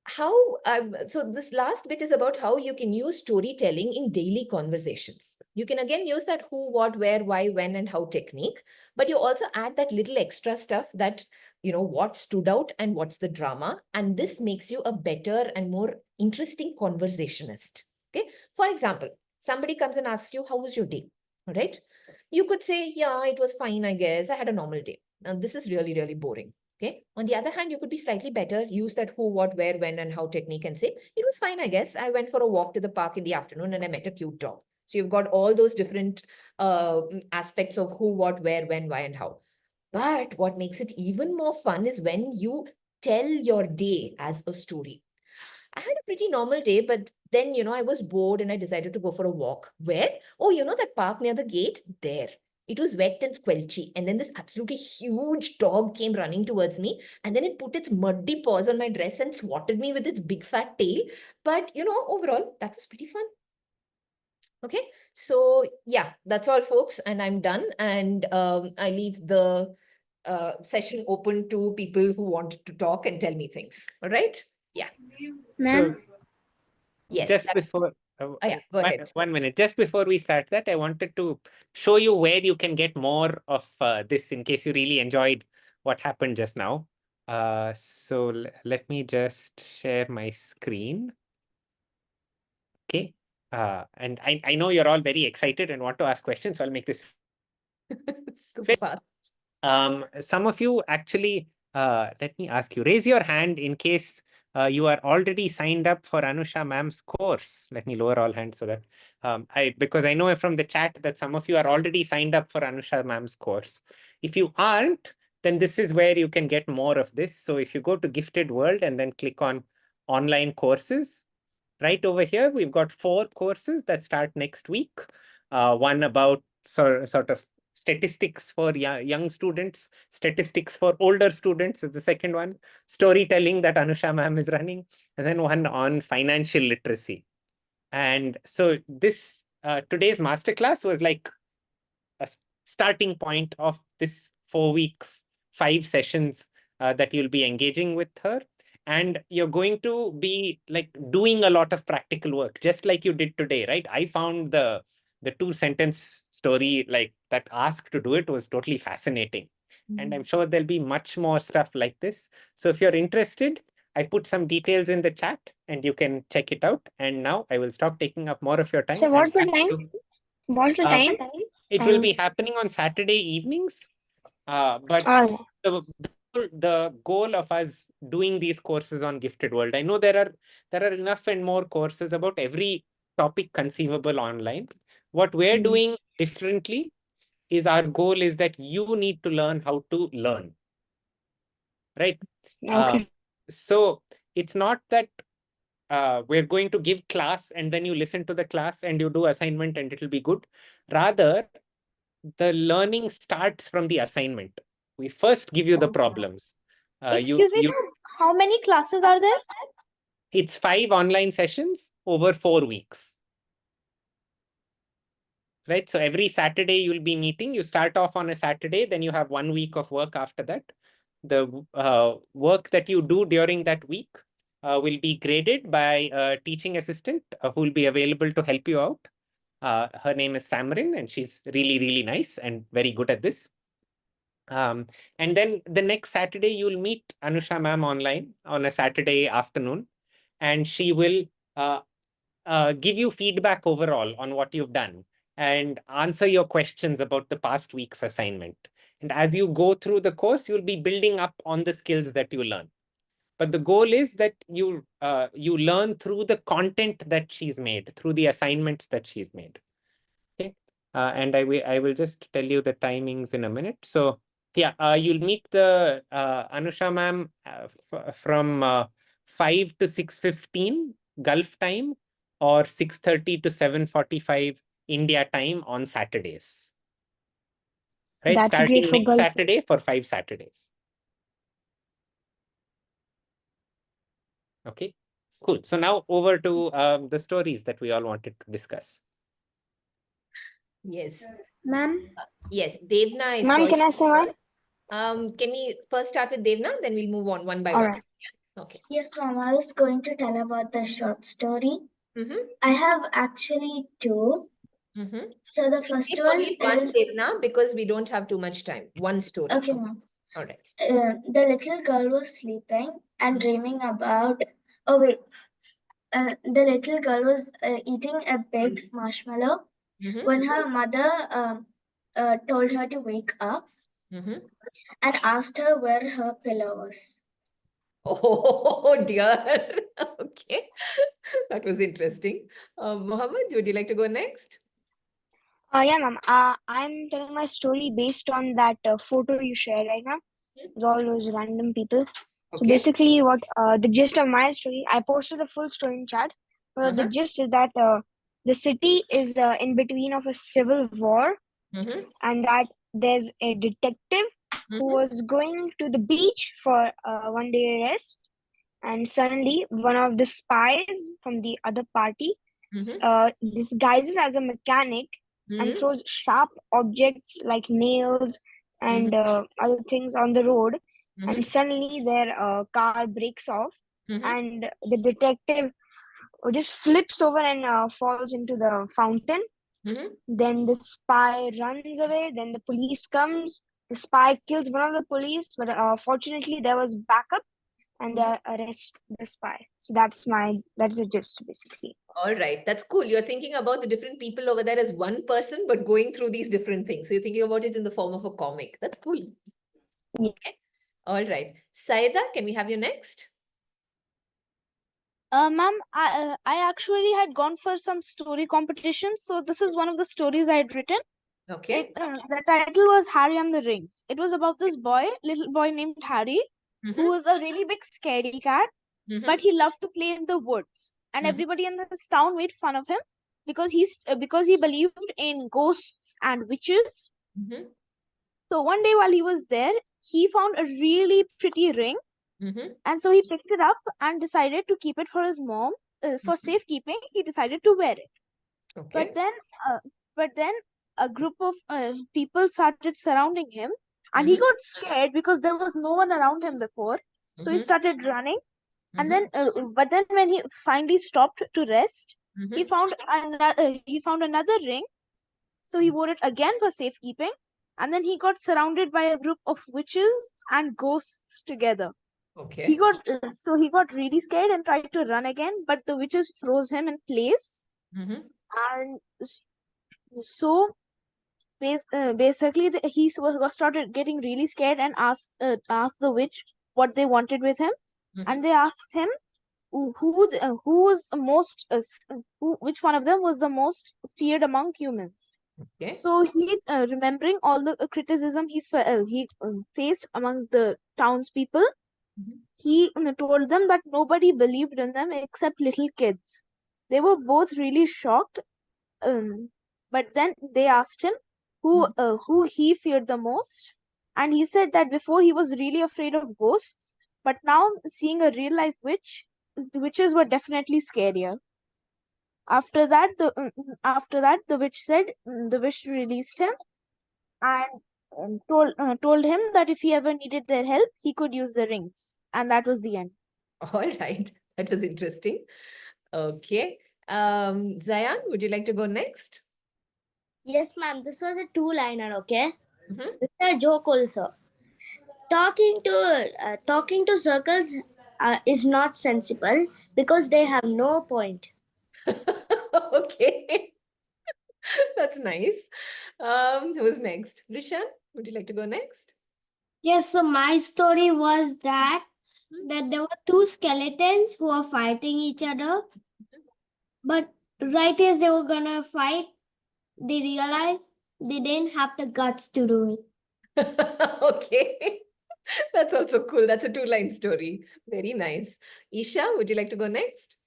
So this last bit is about how you can use storytelling in daily conversations. You can again use that who, what, where, why, when, and how technique, but you also add that little extra stuff that, what stood out and what's the drama. And this makes you a better and more interesting conversationist. Okay. For example, somebody comes and asks you, how was your day? All right. You could say, yeah, it was fine, I guess. I had a normal day. Now, this is really, really boring. Okay. On the other hand, you could be slightly better, use that who, what, where, when, and how technique and say, it was fine, I guess. I went for a walk to the park in the afternoon and I met a cute dog. So you've got all those different aspects of who, what, where, when, why, and how. But what makes it even more fun is when you tell your day as a story. I had a pretty normal day, but then, I was bored and I decided to go for a walk. Where? Oh, that park near the gate? There. It was wet and squelchy. And then this absolutely huge dog came running towards me. And then it put its muddy paws on my dress and swatted me with its big fat tail. But, overall, that was pretty fun. Okay. So, yeah, that's all, folks. And I'm done. And I leave the session open to people who want to talk and tell me things. All right. Yeah. Ma'am? Yes. Just before, Oh, yeah, go ahead. 1 minute. Just before we start that, I wanted to show you where you can get more of this in case you really enjoyed what happened just now. So let me just share my screen. Okay. And I know you're all very excited and want to ask questions, so I'll make this super fast. Some of you actually, let me ask you, raise your hand in case you are already signed up for Anusha ma'am's course. Let me lower all hands so that because I know from the chat that some of you are already signed up for Anusha ma'am's course. If you aren't, then this is where you can get more of this. So if you go to Gifted World and then click on online courses, right over here, we've got 4 courses that start next week. One about sort of statistics for young students, statistics for older students is the second one, storytelling that Anusha ma'am is running, and then one on financial literacy. And so this today's masterclass was like a starting point of this 4 weeks, 5 sessions that you'll be engaging with her. And you're going to be like doing a lot of practical work, just like you did today, right? I found the 2-sentence story like that ask to do it was totally fascinating. And I'm sure there'll be much more stuff like this. So if you're interested, I put some details in the chat and you can check it out. And now I will stop taking up more of your time. So what's the time? What's the time? It will be happening on Saturday evenings. But the goal of us doing these courses on Gifted World, I know there are enough and more courses about every topic conceivable online. What we're doing differently is our goal is that you need to learn how to learn, right? Okay. So it's not that we're going to give class and then you listen to the class and you do assignment and it'll be good. Rather, the learning starts from the assignment. We first give you the problems. Excuse me, sir, how many classes are there? It's 5 online sessions over 4 weeks. Right? So every Saturday you'll be meeting. You start off on a Saturday, then you have 1 week of work after that. The work that you do during that week will be graded by a teaching assistant who will be available to help you out. Her name is Samrin, and she's really, really nice and very good at this. And then the next Saturday, you'll meet Anusha ma'am online on a Saturday afternoon, and she will give you feedback overall on what you've done and answer your questions about the past week's assignment. And as you go through the course, you'll be building up on the skills that you learn. But the goal is that you learn through the content that she's made, through the assignments that she's made. Okay, and I will just tell you the timings in a minute. So yeah, you'll meet the Anusha ma'am from 5 to 6:15 Gulf time or 6:30 to 7:45 India time on Saturdays. Right, That's starting great for next Gulf. Saturday for 5 Saturdays. Okay, cool. So now over to the stories that we all wanted to discuss. Yes. Ma'am? Yes, Devna, I Ma'am, saw can you. I say one? Can we first start with Devna, then we'll move on one by All one. right. Okay. Yes, ma'am. I was going to tell about the short story. Mm-hmm. I have actually 2. Mm-hmm. So the first If one only one, is Devna, because we don't have too much time. One story. okay, ma'am. All right. The little girl was sleeping and dreaming about. Oh wait, the little girl was eating a big marshmallow when her mother told her to wake up and asked her where her pillow was. Oh dear. Okay. That was interesting. Mohammed, would you like to go next? Yeah, ma'am. I'm telling my story based on that photo you shared right now with all those random people. So Okay. basically, what the gist of my story, I posted the full story in chat. The gist is that the city is in between of a civil war, and that there's a detective who was going to the beach for one day rest, and suddenly one of the spies from the other party disguises as a mechanic and throws sharp objects like nails and other things on the road, and suddenly their car breaks off, and the detective just flips over and falls into the fountain. Then the spy runs away. Then the police comes. The spy kills one of the police, but fortunately there was backup, and they arrest the spy. So that's the gist basically. All right, that's cool. You're thinking about the different people over there as one person, but going through these different things. So you're thinking about it in the form of a comic. That's cool. Yeah. Okay. All right. Saida, can we have you next? Ma'am, I actually had gone for some story competitions. So this is one of the stories I had written. Okay. The title was Harry and the Rings. It was about this little boy named Harry, who was a really big scaredy cat, but he loved to play in the woods. And everybody in this town made fun of him because he believed in ghosts and witches. So one day while he was there, he found a really pretty ring. And so he picked it up and decided to keep it for his mom. For safekeeping, he decided to wear it. Okay. But then a group of people started surrounding him, and he got scared because there was no one around him before. So he started running, and then but then when he finally stopped to rest, he found another ring. So he wore it again for safekeeping, and then he got surrounded by a group of witches and ghosts together. Okay. He got really scared and tried to run again, but the witches froze him in place. And so basically he started getting really scared and asked the witch what they wanted with him. And they asked him which one of them was the most feared among humans. Okay. So he, remembering all the criticism he faced among the townspeople, he told them that nobody believed in them except little kids. They were both really shocked, but then they asked him who he feared the most, and he said that before he was really afraid of ghosts, but now seeing a real life witches were definitely scarier. After that, the witch said the witch released him and told him that if he ever needed their help, he could use the rings, and that was the end. All right, that was interesting. Okay, Zayan, would you like to go next? Yes, ma'am. This was a two-liner. Okay. This is a joke also. Talking to circles is not sensible because they have no point. Okay. That's nice. Who's next? Rishan, would you like to go next? Yes, so my story was that there were two skeletons who were fighting each other. But right as they were gonna fight, they realized they didn't have the guts to do it. Okay. That's also cool. That's a two-line story. Very nice. Isha, would you like to go next?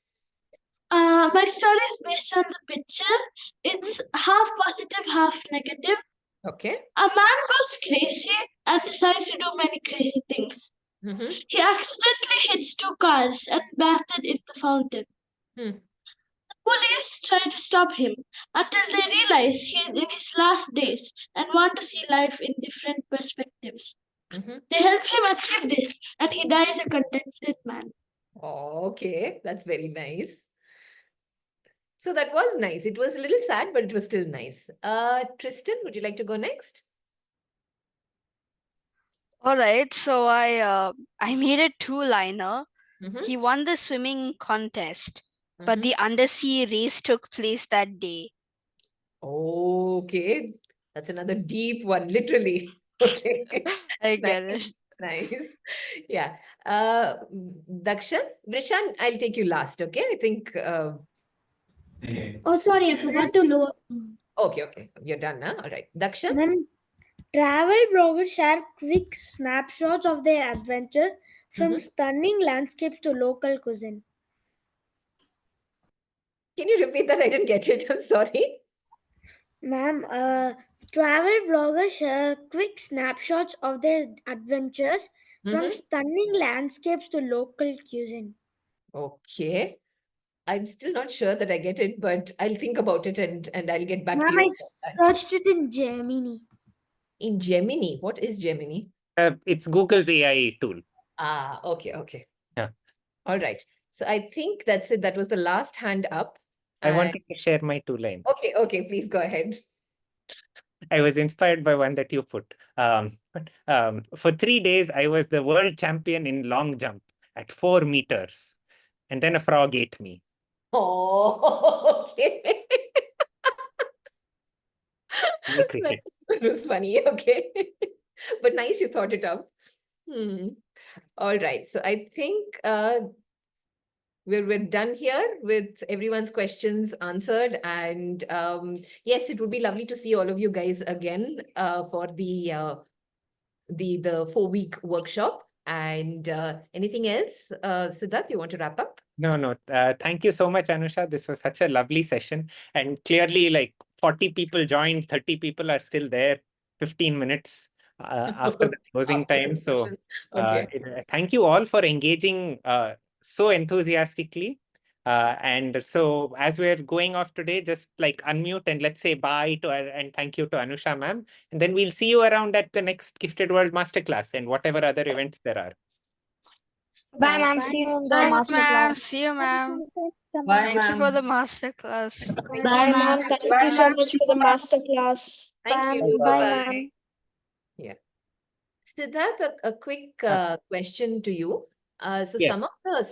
My story is based on the picture. It's half positive, half negative. Okay. A man goes crazy and decides to do many crazy things. He accidentally hits two cars and battered in the fountain. The police try to stop him until they realize he is in his last days and want to see life in different perspectives. They help him achieve this, and he dies a contented man. Oh, okay, that's very nice. So that was nice. It was a little sad, but it was still nice. Tristan, would you like to go next? All right, so I made a two-liner. He won the swimming contest, but the undersea race took place that day. Okay, that's another deep one, literally. Okay. I get it. Nice. Yeah. Dakshan, Vrishan, I'll take you last, okay? I think... Oh, sorry, I forgot to lower. Okay. You're done now. All right. Daksha? Then travel bloggers share quick snapshots of their adventure from stunning landscapes to local cuisine. Can you repeat that? I didn't get it. I'm sorry. Ma'am, travel bloggers share quick snapshots of their adventures from stunning landscapes to local cuisine. Okay. I'm still not sure that I get it, but I'll think about it and I'll get back to Ma'am, you. I searched it in Gemini. In Gemini? What is Gemini? It's Google's AI tool. Okay. Yeah. All right. So I think that's it. That was the last hand up. I wanted to share my 2 lines. Okay. Please go ahead. I was inspired by one that you put. For 3 days, I was the world champion in long jump at 4 meters. And then a frog ate me. Oh, okay. Cricket. That was funny. Okay. But nice you thought it up. All right. So I think we're done here with everyone's questions answered. And yes, it would be lovely to see all of you guys again for the 4-week workshop. And anything else, Siddharth, you want to wrap up? No. Thank you so much, Anusha. This was such a lovely session. And clearly, like 40 people joined, 30 people are still there, 15 minutes after the closing time. So thank you all for engaging so enthusiastically. And so as we're going off today, just like unmute and let's say bye to and thank you to Anusha ma'am. And then we'll see you around at the next Gifted World Masterclass and whatever other events there are. Bye, ma'am. See you in the Bye, master ma'am. class. See you, ma'am. Bye, Thank you for the masterclass. Bye, ma'am. Thank you so much for the master class. Thank you. Bye, Bye-bye. ma'am. Yeah. Siddharth, a quick question to you. So Yes. some of the